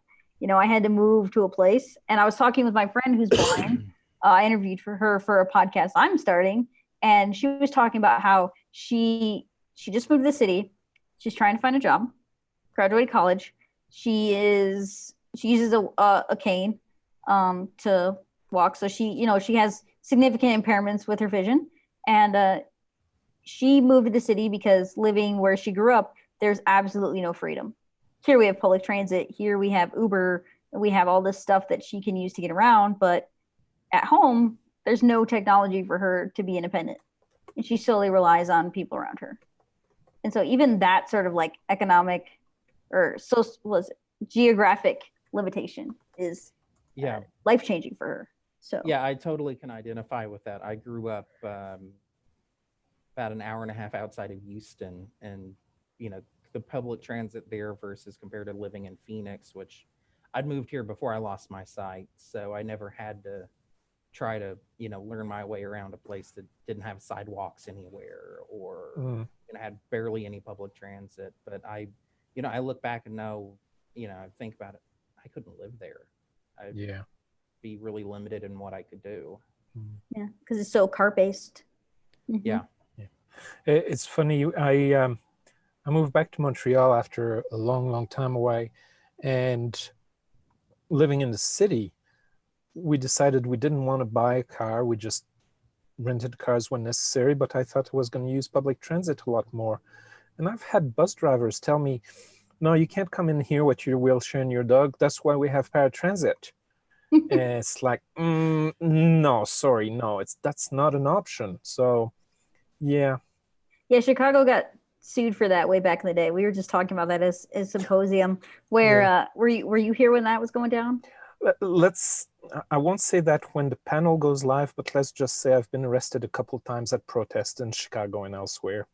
I had to move to a place, and I was talking with my friend who's blind. I interviewed for her for a podcast I'm starting, and she was talking about how she just moved to the city. She's trying to find a job, graduated college. She uses a cane to walk, so she has significant impairments with her vision, and she moved to the city because living where she grew up, there's absolutely no freedom. Here we have public transit, here we have Uber, we have all this stuff that she can use to get around, but at home there's no technology for her to be independent, and she solely relies on people around her. And so even that sort of like economic or geographic limitation is life-changing for her. So yeah, I totally can identify with that. I grew up about an hour and a half outside of Houston, and the public transit there versus compared to living in Phoenix, which I'd moved here before I lost my sight, so I never had to try to learn my way around a place that didn't have sidewalks anywhere, or had barely any public transit. But I look back and know, I think about it, I couldn't live there. I'd be really limited in what I could do. Yeah, because it's so car-based. Mhm. Yeah. It's funny. I moved back to Montreal after a long time away, and living in the city, we decided we didn't want to buy a car. We just rented cars when necessary, but I thought I was going to use public transit a lot more. And I've had bus drivers tell me, no, you can't come in here with your wheelchair and your dog. That's why we have paratransit. And it's like, no, sorry, no, that's not an option. So, yeah. Yeah, Chicago got sued for that way back in the day. We were just talking about that as symposium. Where Yeah. were you here when that was going down? I won't say that when the panel goes live, but let's just say I've been arrested a couple of times at protests in Chicago and elsewhere.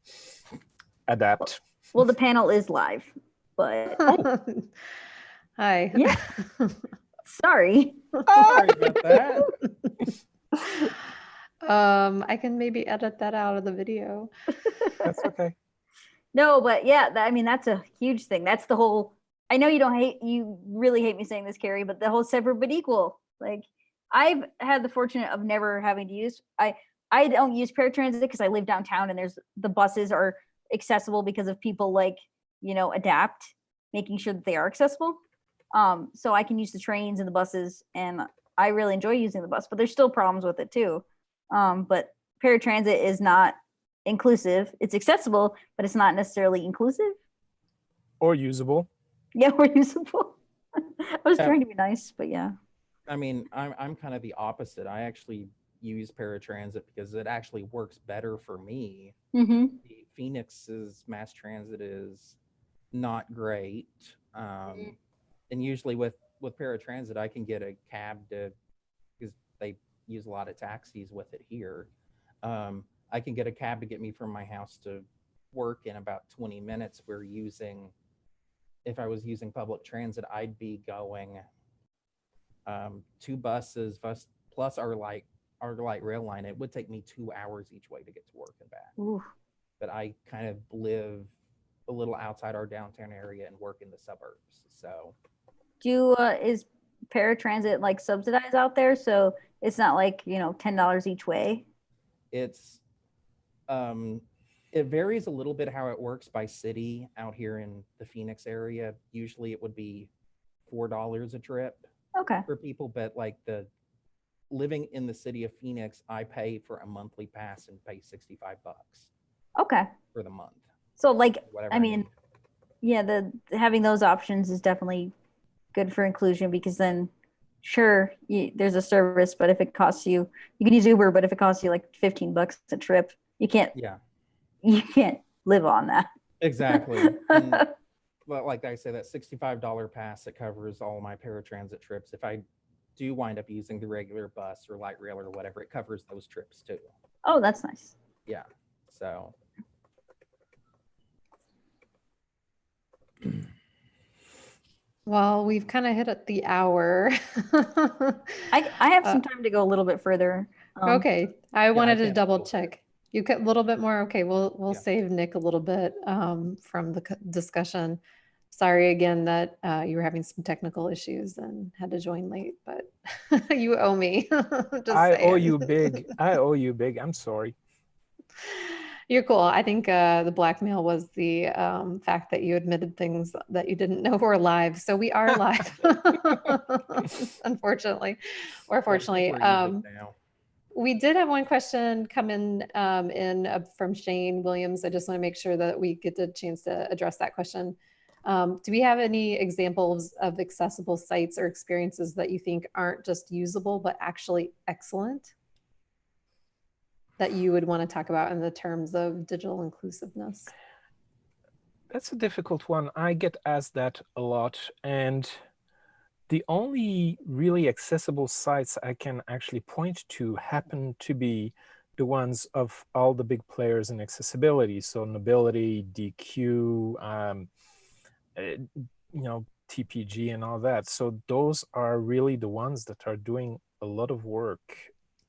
Adapt. Well, the panel is live, but Hi. Yeah. sorry. Sorry about that. I can maybe edit that out of the video. That's okay. No, but yeah, I mean, that's a huge thing. That's the whole, I know you really hate me saying this, Carie, but the whole separate but equal. Like, I've had the fortunate of never having to use, I don't use paratransit because I live downtown and the buses are accessible because of people like, adapt, making sure that they are accessible. So I can use the trains and the buses, and I really enjoy using the bus, but there's still problems with it too. But paratransit is not inclusive. It's accessible, but it's not necessarily inclusive or usable. Yeah, or usable. I was trying to be nice, but yeah. I mean, I'm kind of the opposite. I actually use paratransit because it actually works better for me. Mm-hmm. Phoenix's mass transit is not great, and usually with paratransit, I can get a cab because they use a lot of taxis with it here. I can get a cab to get me from my house to work in about 20 minutes. If I was using public transit, I'd be going 2 buses plus our light rail line. It would take me 2 hours each way to get to work and back. Ooh. But I kind of live a little outside our downtown area and work in the suburbs. So Is paratransit like subsidized out there? So it's not like, $10 each way? it's it varies a little bit how it works by city. Out here in the Phoenix area, usually it would be $4 a trip Okay. for people, but like living in the city of Phoenix, I pay for a monthly pass and pay $65 Okay. for the month. So like, Whatever I mean, need. yeah, having those options is definitely good for inclusion, because then sure, there's a service, but if it costs you can use Uber, but if it costs you like $15 a trip, you can't live on that. Exactly. But like I said, that $65 pass that covers all my paratransit trips. If I do wind up using the regular bus or light rail or whatever, it covers those trips too. Oh, that's nice. Yeah. So Well, we've kind of hit at the hour. I have some time to go a little bit further. Okay, I wanted to can't double go check. You could a little bit more. Okay, we'll Yeah. save Nick a little bit from the discussion. Sorry again that you were having some technical issues and had to join late, but you owe me. I owe you big. I'm sorry. You're cool. I think the blackmail was the fact that you admitted things that you didn't know were live. So we are live, unfortunately, or fortunately. We did have one question come in from Shane Williams. I just want to make sure that we get the chance to address that question. Do we have any examples of accessible sites or experiences that you think aren't just usable, but actually excellent, that you would want to talk about in the terms of digital inclusiveness? That's a difficult one. I get asked that a lot. And the only really accessible sites I can actually point to happen to be the ones of all the big players in accessibility. So Nobility, DQ, TPG and all that. So those are really the ones that are doing a lot of work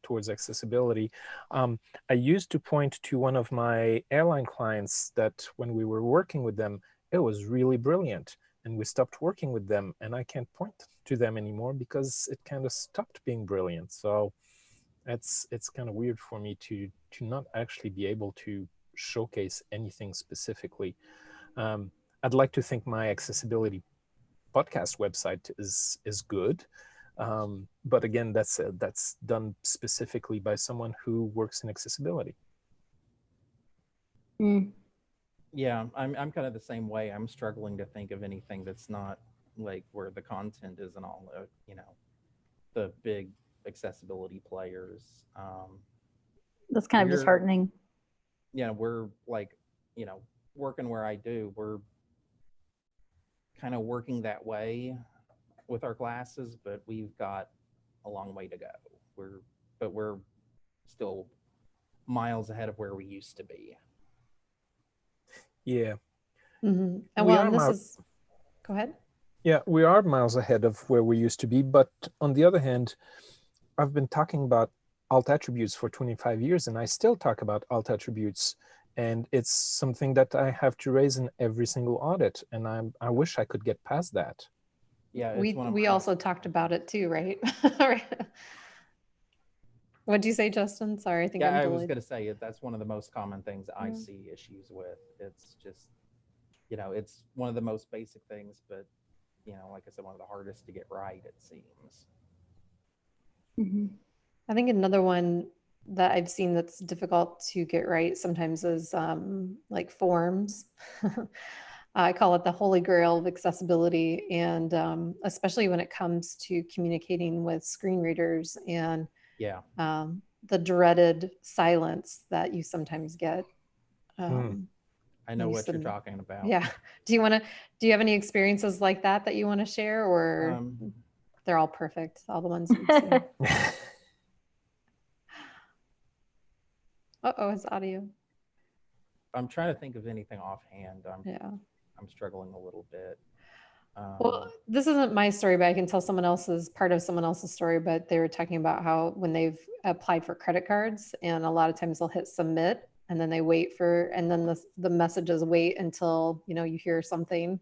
towards accessibility. I used to point to one of my airline clients that when we were working with them, it was really brilliant. And we stopped working with them, and I can't point to them anymore because it kind of stopped being brilliant. So it's kind of weird for me to not actually be able to showcase anything specifically. I'd like to think my accessibility podcast website is good, but again, that's done specifically by someone who works in accessibility. Yeah, I'm kind of the same way. I'm struggling to think of anything that's not like where the content isn't all the big accessibility players. That's kind of disheartening. Yeah, we're like, working where I do, we're kind of working that way with our classes, but we've got a long way to go. We're still miles ahead of where we used to be. Yeah. And well, this is, go ahead. Yeah, we are miles ahead of where we used to be, but on the other hand, I've been talking about alt attributes for 25 years, and I still talk about alt attributes, and it's something that I have to raise in every single audit, and I wish I could get past that. Yeah, we also talked about it too, right? What'd you say, Justin? Sorry, I think I was going to say that's one of the most common things I see issues with. It's just, it's one of the most basic things, but like I said, one of the hardest to get right, it seems. I think another one that I've seen that's difficult to get right sometimes is like forms. I call it the holy grail of accessibility, and especially when it comes to communicating with screen readers and the dreaded silence that you sometimes get. I know what you're talking about. Yeah. Do you have any experiences like that you want to share, or they're all perfect, all the ones you've seen? Uh-oh, it's audio. I'm trying to think of anything offhand. I'm struggling a little bit. Well, this isn't my story, but I can tell part of someone else's story. But they were talking about how when they've applied for credit cards, and a lot of times they'll hit submit, and then they wait and then the messages wait until you hear something,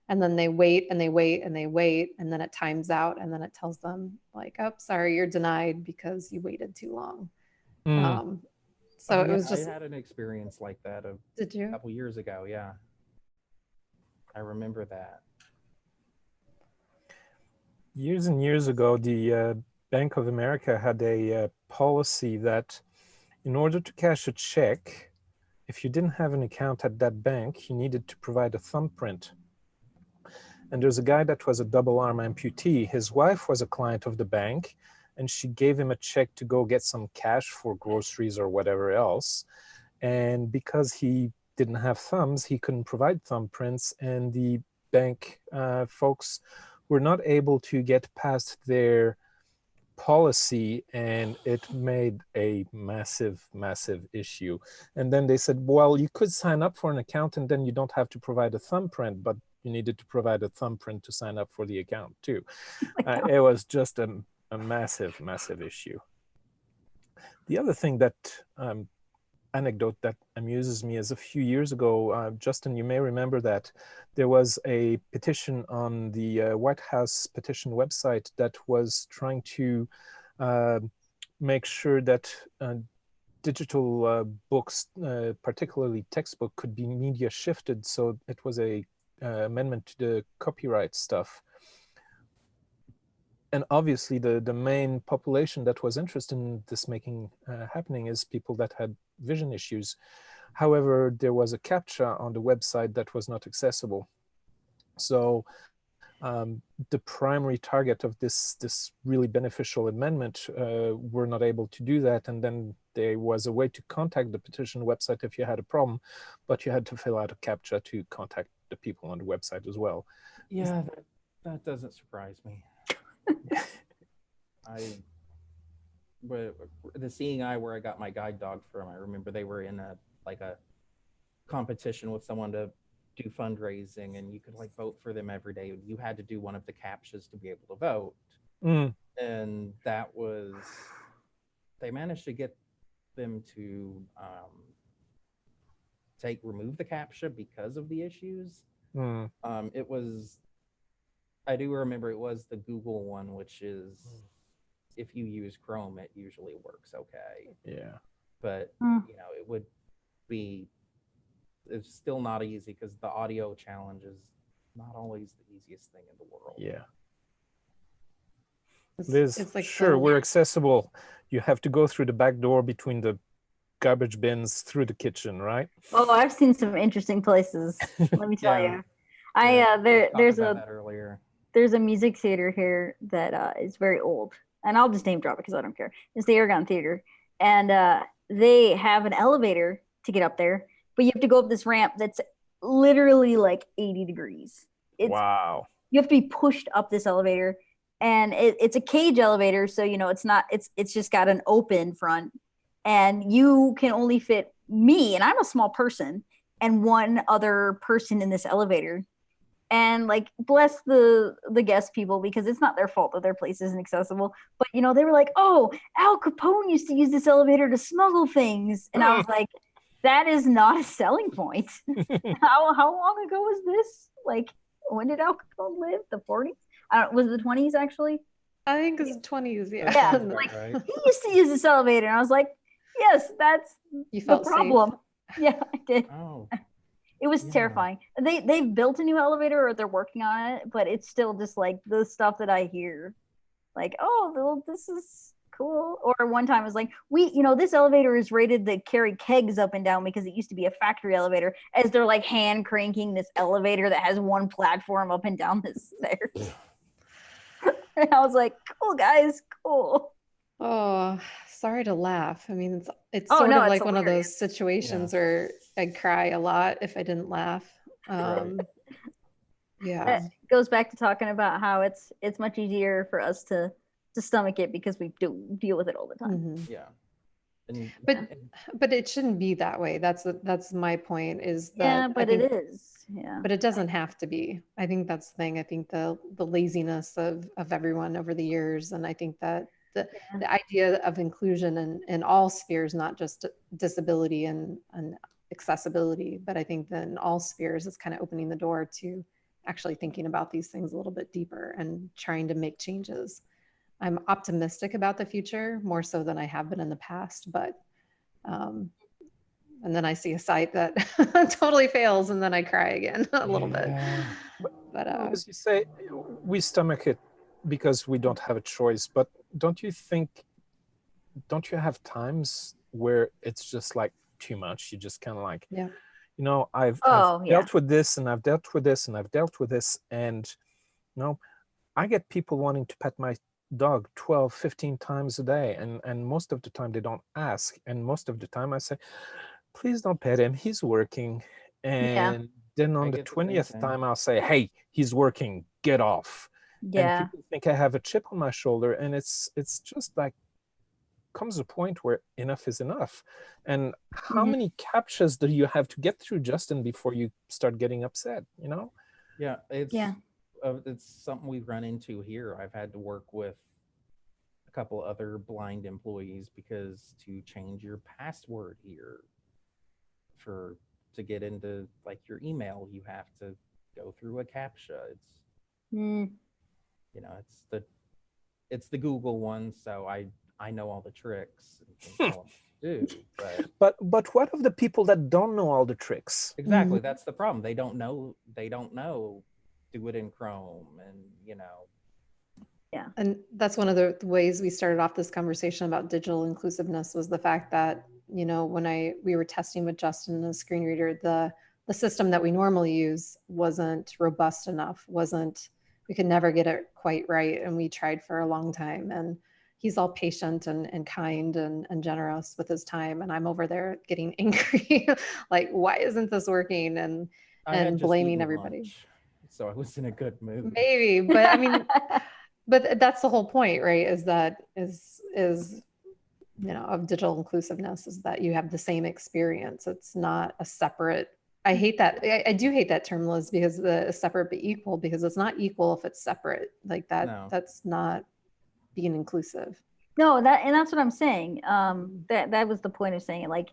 and then they wait and they wait and they wait, and then it times out, and then it tells them like, "Oh, sorry, you're denied because you waited too long." So it was just. I had an experience like that a couple years ago. Yeah, I remember that. Years and years ago, the Bank of America had a policy that in order to cash a check, if you didn't have an account at that bank, you needed to provide a thumbprint. And there's a guy that was a double arm amputee. His wife was a client of the bank, and she gave him a check to go get some cash for groceries or whatever else. And because he didn't have thumbs, he couldn't provide thumbprints, and the bank folks were not able to get past their policy, and it made a massive issue. And then they said, well, you could sign up for an account and then you don't have to provide a thumbprint, but you needed to provide a thumbprint to sign up for the account too. It was just a massive issue. The other thing that anecdote that amuses me is a few years ago, Justin, you may remember that there was a petition on the White House petition website that was trying to make sure that digital books, particularly textbook, could be media shifted. So it was a amendment to the copyright stuff. And obviously the main population that was interested in this happening is people that had vision issues. However, there was a CAPTCHA on the website that was not accessible. So the primary target of this really beneficial amendment were not able to do that. And then there was a way to contact the petition website if you had a problem, but you had to fill out a CAPTCHA to contact the people on the website as well. Yeah, that doesn't surprise me. The Seeing Eye, where I got my guide dog from, I remember they were in a competition with someone to do fundraising, and you could vote for them every day. You had to do one of the CAPTCHAs to be able to vote. And that was, they managed to get them to remove the CAPTCHA because of the issues. It was, I do remember it was the Google one, which is, if you use Chrome, it usually works okay. Yeah. But you know, it's still not easy because the audio challenge is not always the easiest thing in the world. Yeah. It's Liz, like sure, the- we're accessible. You have to go through the back door between the garbage bins through the kitchen, right? Oh, I've seen some interesting places. Let me tell Yeah. you. We were There's talking about that earlier. there's a music theater here that is very old, and I'll just name drop it because I don't care. It's the Aragon Theater, and they have an elevator to get up there, but you have to go up this ramp that's literally like 80 degrees. Wow. You have to be pushed up this elevator, and it's a cage elevator, so you know it's just got an open front, and you can only fit me, and I'm a small person, and one other person in this elevator. And like, bless the guest people, because it's not their fault that their place isn't accessible, but you know, they were like, oh, Al Capone used to use this elevator to smuggle things, and I was like, that is not a selling point. How long ago was this? Like, when did Al Capone live? The 40s? I don't, was it the 20s actually? I think it's 20s. Yeah. That Yeah, sounds about like, right. He used to use this elevator, and I was like, yes, that's You the felt safe. problem. Yeah, I did. Oh, It was Yeah. terrifying. They've built a new elevator, or they're working on it, but it's still just like the stuff that I hear, like, oh, well, this is cool. Or one time it was like, this elevator is rated to carry kegs up and down because it used to be a factory elevator, as they're like hand cranking this elevator that has one platform up and down the stairs. And I was like, cool, guys, cool. Oh, sorry to laugh. I mean, it's Oh, sort no, of it's like one of hilarious. those situations where I'd cry a lot if I didn't laugh. Yeah. That goes back to talking about how it's much easier for us to stomach it because we do deal with it all the time. Mhm. yeah. And, But it shouldn't be that way. That's my point, is that Yeah, I but think, it is. Yeah. but it doesn't have to be. I think that's the thing. I think the laziness of everyone over the years, and I think that the idea of inclusion in all spheres, not just disability and accessibility, but I think that in all spheres is kind of opening the door to actually thinking about these things a little bit deeper and trying to make changes. I'm optimistic about the future, more so than I have been in the past, but and then I see a site that totally fails, and then I cry again a little bit. Yeah. But As you say, we stomach it because we don't have a choice. But don't you have times where it's just like too much? You just kind of like, yeah, I've dealt with this, and I've dealt with this, and I've dealt with this. And, I get people wanting to pet my dog 12, 15 times a day. And most of the time they don't ask. And most of the time I say, please don't pet him. He's working. And then on the 20th time, I'll say, hey, he's working. Get off. Yeah. And people think I have a chip on my shoulder. And it's just like, comes a point where enough is enough. And how many captchas do you have to get through, Justin, before you start getting upset? Yeah, it's something we've run into here. I've had to work with a couple other blind employees because to change your password here to get into like your email, you have to go through a captcha. It's the Google one, so I know all the tricks and can tell them what to do. But what of the people that don't know all the tricks? Exactly, that's the problem. They don't know. Do it in Chrome, and yeah. And that's one of the ways we started off this conversation about digital inclusiveness, was the fact that, when we were testing with Justin the screen reader, the system that we normally use wasn't robust enough, we could never get it quite right. And we tried for a long time, and he's all patient and kind and generous with his time. And I'm over there getting angry, like, why isn't this working? And blaming everybody. Lunch, so I was in a good mood. Maybe, but I mean, but that's the whole point, right? Is of digital inclusiveness, is that you have the same experience. It's not a separate. I hate that. I do hate that term, Liz, because the separate but equal, because it's not equal if it's separate like that. No. That's not being inclusive. No, that's what I'm saying. That was the point of saying it. Like,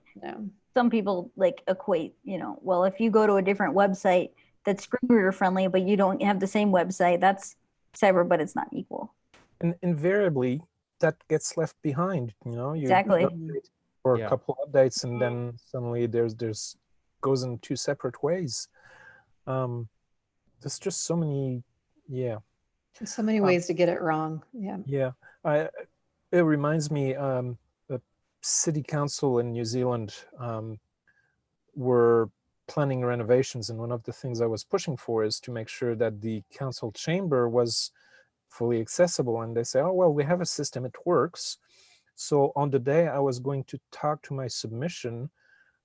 some people like equate, well, if you go to a different website that's screen reader friendly, but you don't have the same website, that's separate, but it's not equal. And invariably, that gets left behind. You Exactly. update for Yeah. a couple updates, and then suddenly there's goes in two separate ways. There's just so many, yeah. So many ways to get it wrong. Yeah. Yeah, it reminds me, the city council in New Zealand were planning renovations, and one of the things I was pushing for is to make sure that the council chamber was fully accessible. And they say, oh, well, we have a system, it works. So on the day I was going to talk to my submission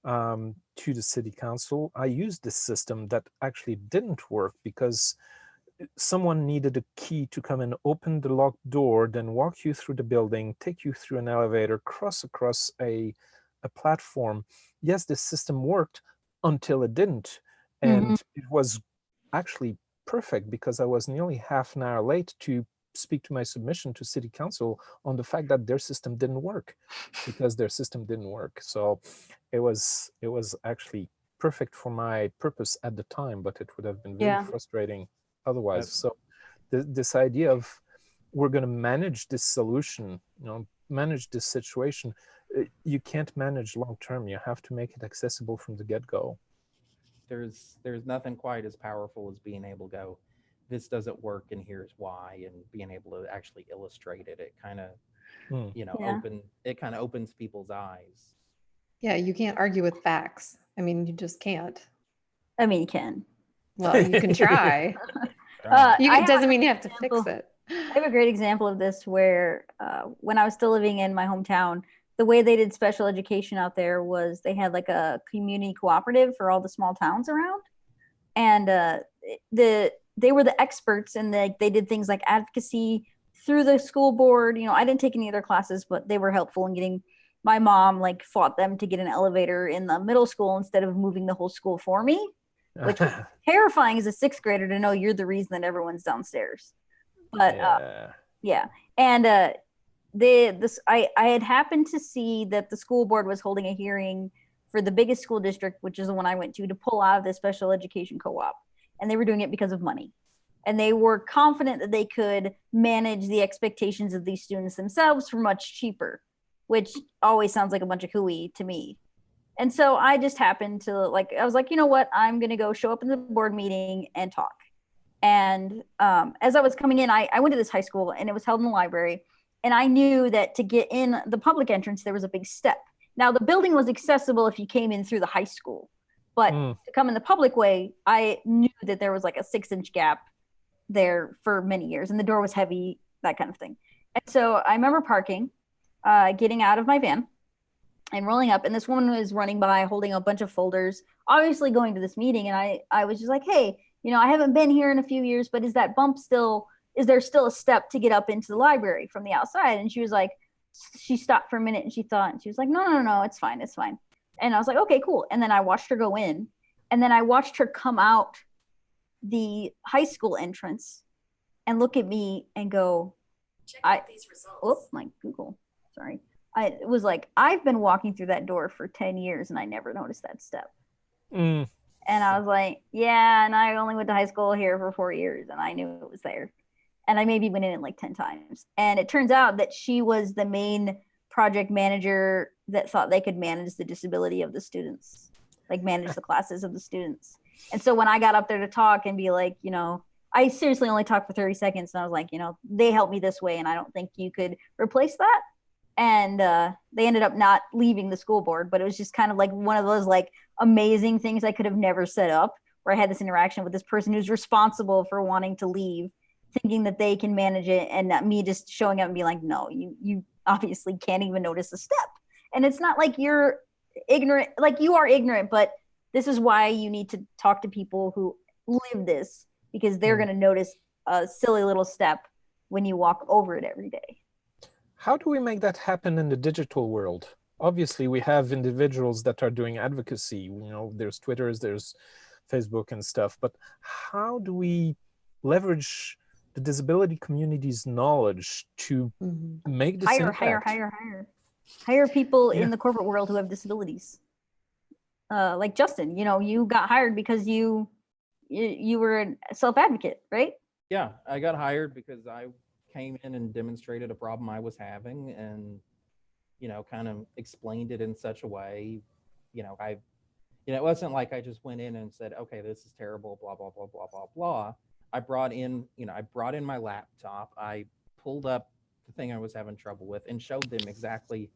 to the city council, I used this system that actually didn't work because someone needed a key to come and open the locked door, then walk you through the building, take you through an elevator, cross across a platform. Yes, this system worked until it didn't. And it was actually perfect because I was nearly half an hour late to speak to my submission to city council on the fact that their system didn't work, because their system didn't work. So it was actually perfect for my purpose at the time, but it would have been very frustrating otherwise. So this idea of we're going to manage this solution, manage this situation, you can't manage long term. You have to make it accessible from the get-go. There's nothing quite as powerful as being able to go, this doesn't work and here's why, and being able to actually illustrate it. It kind of opens people's eyes. Yeah, you can't argue with facts. I mean, you just can't. I mean, you can. Well, you can try. It doesn't mean you have to fix it. I have a great example of this where when I was still living in my hometown, the way they did special education out there was they had like a community cooperative for all the small towns around. And they were the experts, and they did things like advocacy through the school board. I didn't take any of their classes, but they were helpful in getting, my mom fought them to get an elevator in the middle school instead of moving the whole school for me, which was terrifying as a sixth grader to know you're the reason that everyone's downstairs. But and I had happened to see that the school board was holding a hearing for the biggest school district, which is the one I went to pull out of the special education co-op. And they were doing it because of money. And they were confident that they could manage the expectations of these students themselves for much cheaper, which always sounds like a bunch of hooey to me. And so I just happened to I was like, you know what? I'm going to go show up in the board meeting and talk. And as I was coming in, I went to this high school, and it was held in the library. And I knew that to get in the public entrance, there was a big step. Now, the building was accessible if you came in through the high school. But to come in the public way, I knew that there was like a 6-inch gap there for many years, and the door was heavy, that kind of thing. And so I remember parking, getting out of my van and rolling up, and this woman was running by holding a bunch of folders, obviously going to this meeting. And I was just like, hey, I haven't been here in a few years, but is there still a step to get up into the library from the outside? And she was like, she stopped for a minute and she thought, and she was like, no, it's fine. And I was like, okay, cool. And then I watched her go in, and then I watched her come out the high school entrance and look at me and go, these results. My Google, sorry. It was like, I've been walking through that door for 10 years and I never noticed that step. And I was like, yeah, and I only went to high school here for 4 years and I knew it was there. And I maybe went in like 10 times. And it turns out that she was the main project manager that thought they could manage the disability of the students, manage the classes of the students. And so when I got up there to talk and be like, I seriously only talked for 30 seconds. And I was like, they helped me this way, and I don't think you could replace that. And they ended up not leaving the school board, but it was just kind of like one of those amazing things I could have never set up, where I had this interaction with this person who's responsible for wanting to leave, thinking that they can manage it, and not me just showing up and being like, no, you obviously can't even notice a step. And it's not like you're ignorant, you are ignorant, but this is why you need to talk to people who live this, because they're going to notice a silly little step when you walk over it every day. How do we make that happen in the digital world? Obviously, we have individuals that are doing advocacy. There's Twitters, there's Facebook and stuff, but how do we leverage the disability community's knowledge to make this impact? Hire people in the corporate world who have disabilities. Like Justin, you got hired because you were a self-advocate, right? Yeah, I got hired because I came in and demonstrated a problem I was having, and kind of explained it in such a way, it wasn't like I just went in and said, okay, this is terrible, blah blah blah blah blah blah. I brought in my laptop, I pulled up the thing I was having trouble with, and showed them exactly,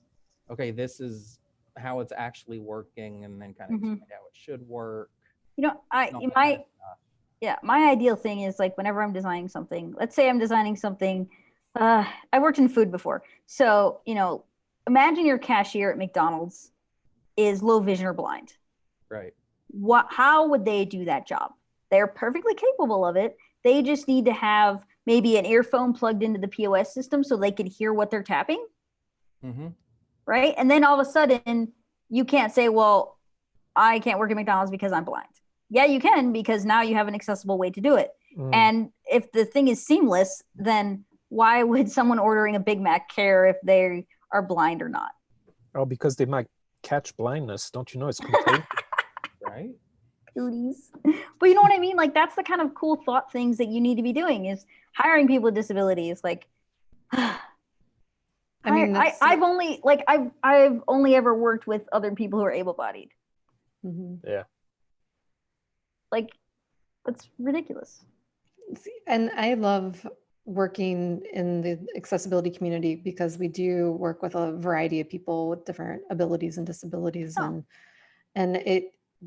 okay, this is how it's actually working, and then kind of explained how it should work. My ideal thing is like whenever I'm designing something, let's say I'm designing something, I worked in food before. So, imagine your cashier at McDonald's is low vision or blind. Right. How would they do that job? They're perfectly capable of it. They just need to have maybe an earphone plugged into the POS system so they can hear what they're tapping. Mm-hmm. Right. And then all of a sudden you can't say, well, I can't work at McDonald's because I'm blind. Yeah, you can, because now you have an accessible way to do it. And if the thing is seamless, then why would someone ordering a Big Mac care if they are blind or not? Oh, because they might catch blindness. Don't you know it's contagious? Right. Cooties. But you know what I mean? Like, that's the kind of cool thought things that you need to be doing, is hiring people with disabilities. Like, I've only ever worked with other people who are able-bodied. Yeah. Like, that's ridiculous. And I love working in the accessibility community because we do work with a variety of people with different abilities and disabilities. And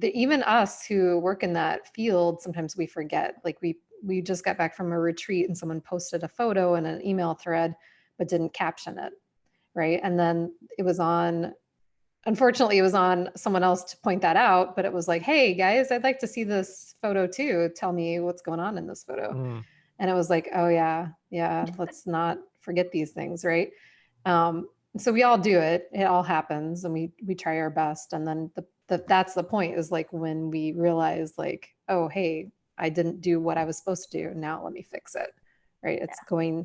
even us who work in that field, sometimes we forget. Like we just got back from a retreat and someone posted a photo in an email thread, but didn't caption it, right? And then unfortunately, it was on someone else to point that out, but it was like, hey guys, I'd like to see this photo too. Tell me what's going on in this photo. And it was like, oh yeah, let's not forget these things, right? So we all do it. It all happens, and we try our best. And then that's the point, is like when we realize like, oh, hey, I didn't do what I was supposed to do. Now let me fix it, right? It's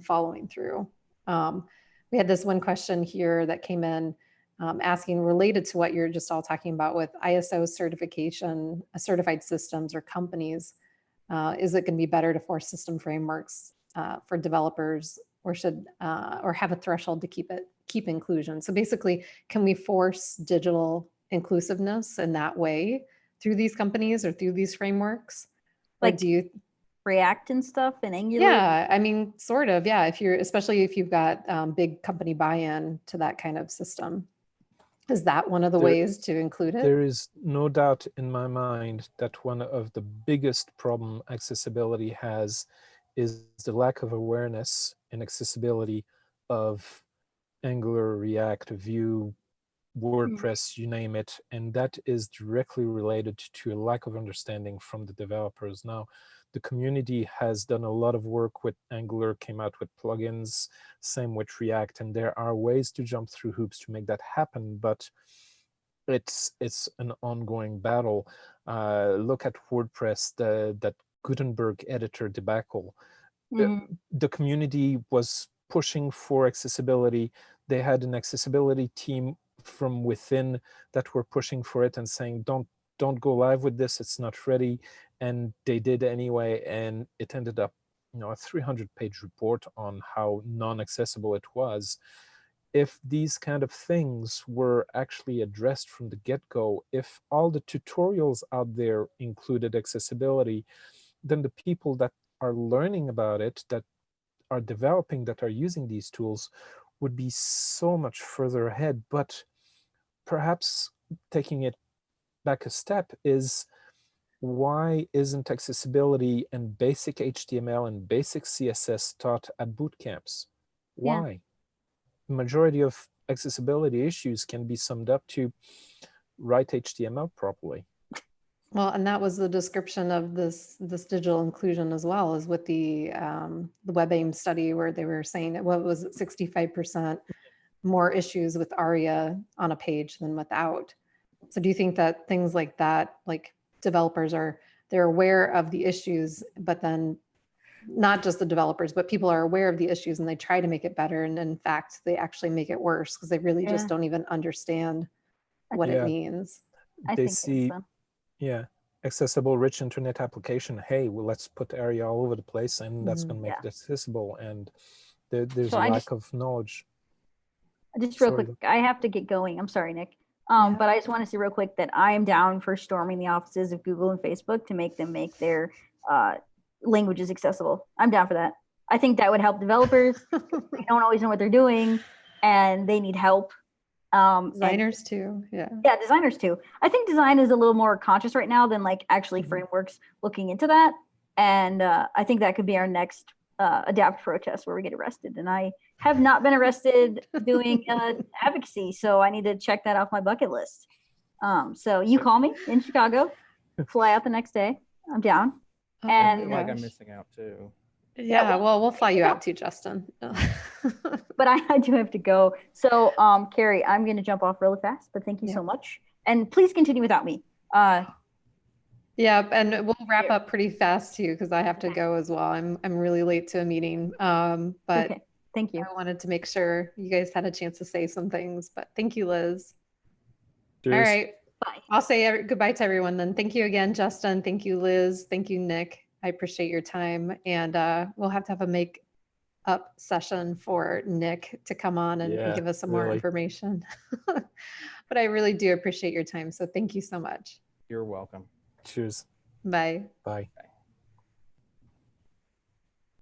following through. We had this one question here that came in asking, related to what you're just all talking about with ISO certification, certified systems or companies. Is it going to be better to force system frameworks for developers, or have a threshold to keep inclusion? So basically, can we force digital inclusiveness in that way through these companies or through these frameworks? Like, do you React and stuff and Angular? Yeah, I mean, sort of. Yeah, especially if you've got big company buy-in to that kind of system. Is that one of the ways to include it? There is no doubt in my mind that one of the biggest problem accessibility has is the lack of awareness and accessibility of Angular, React, Vue, WordPress, you name it. And that is directly related to a lack of understanding from the developers. Now, the community has done a lot of work with Angular, came out with plugins, same with React, and there are ways to jump through hoops to make that happen, but it's an ongoing battle. Look at WordPress, that Gutenberg editor debacle. The community was pushing for accessibility. They had an accessibility team from within that were pushing for it and saying, don't go live with this, it's not ready. And they did anyway, and it ended up, a 300-page report on how non-accessible it was. If these kind of things were actually addressed from the get-go, if all the tutorials out there included accessibility, then the people that are learning about it, that are developing, that are using these tools, would be so much further ahead. But perhaps taking it back a step is, why isn't accessibility and basic HTML and basic CSS taught at boot camps? Why? Yeah. The majority of accessibility issues can be summed up to write HTML properly. Well, and that was the description of this digital inclusion as well, as with the WebAIM study, where they were saying, what was it, 65% more issues with ARIA on a page than without. So do you think that things like that, like developers they're aware of the issues, but then not just the developers, but people are aware of the issues and they try to make it better, and in fact, they actually make it worse because they really just don't even understand what it means. They see, accessible rich internet application. Hey, well, let's put ARIA all over the place, and that's going to make it accessible. And there's So a I lack just- of knowledge. Just real Sorry. quick, I have to get going. I'm sorry, Nick. Yeah. But I just want to say real quick that I am down for storming the offices of Google and Facebook to make them make their languages accessible. I'm down for that. I think that would help developers. They don't always know what they're doing, and they need help. And- Designers too. Yeah. yeah, designers too. I think design is a little more conscious right now than like actually Mhm. frameworks looking into that. And I think that could be our next adapt protest where we get arrested. And I have not been arrested doing advocacy, so I need to check that off my bucket list. So you call me in Chicago, fly out the next day. I'm down. Oh I And- feel like I'm gosh. missing out too. Yeah, well, we'll fly you out too, Justin. But I do have to go. So Carie, I'm going to jump off really fast, but thank you so much. And please continue without me. Yeah, and we'll wrap up pretty fast too because I have to go as well. I'm really late to a meeting. But Okay, thank you. I wanted to make sure you guys had a chance to say some things. But thank you, Liz. All Cheers. right. Bye. I'll say goodbye to everyone then. Thank you again, Justin. Thank you, Liz. Thank you, Nick. I appreciate your time. And we'll have to have a make up session for Nick to come on and Yeah, give us some more really. information. But I really do appreciate your time. So thank you so much. You're welcome. Cheers. Bye. Bye. Bye.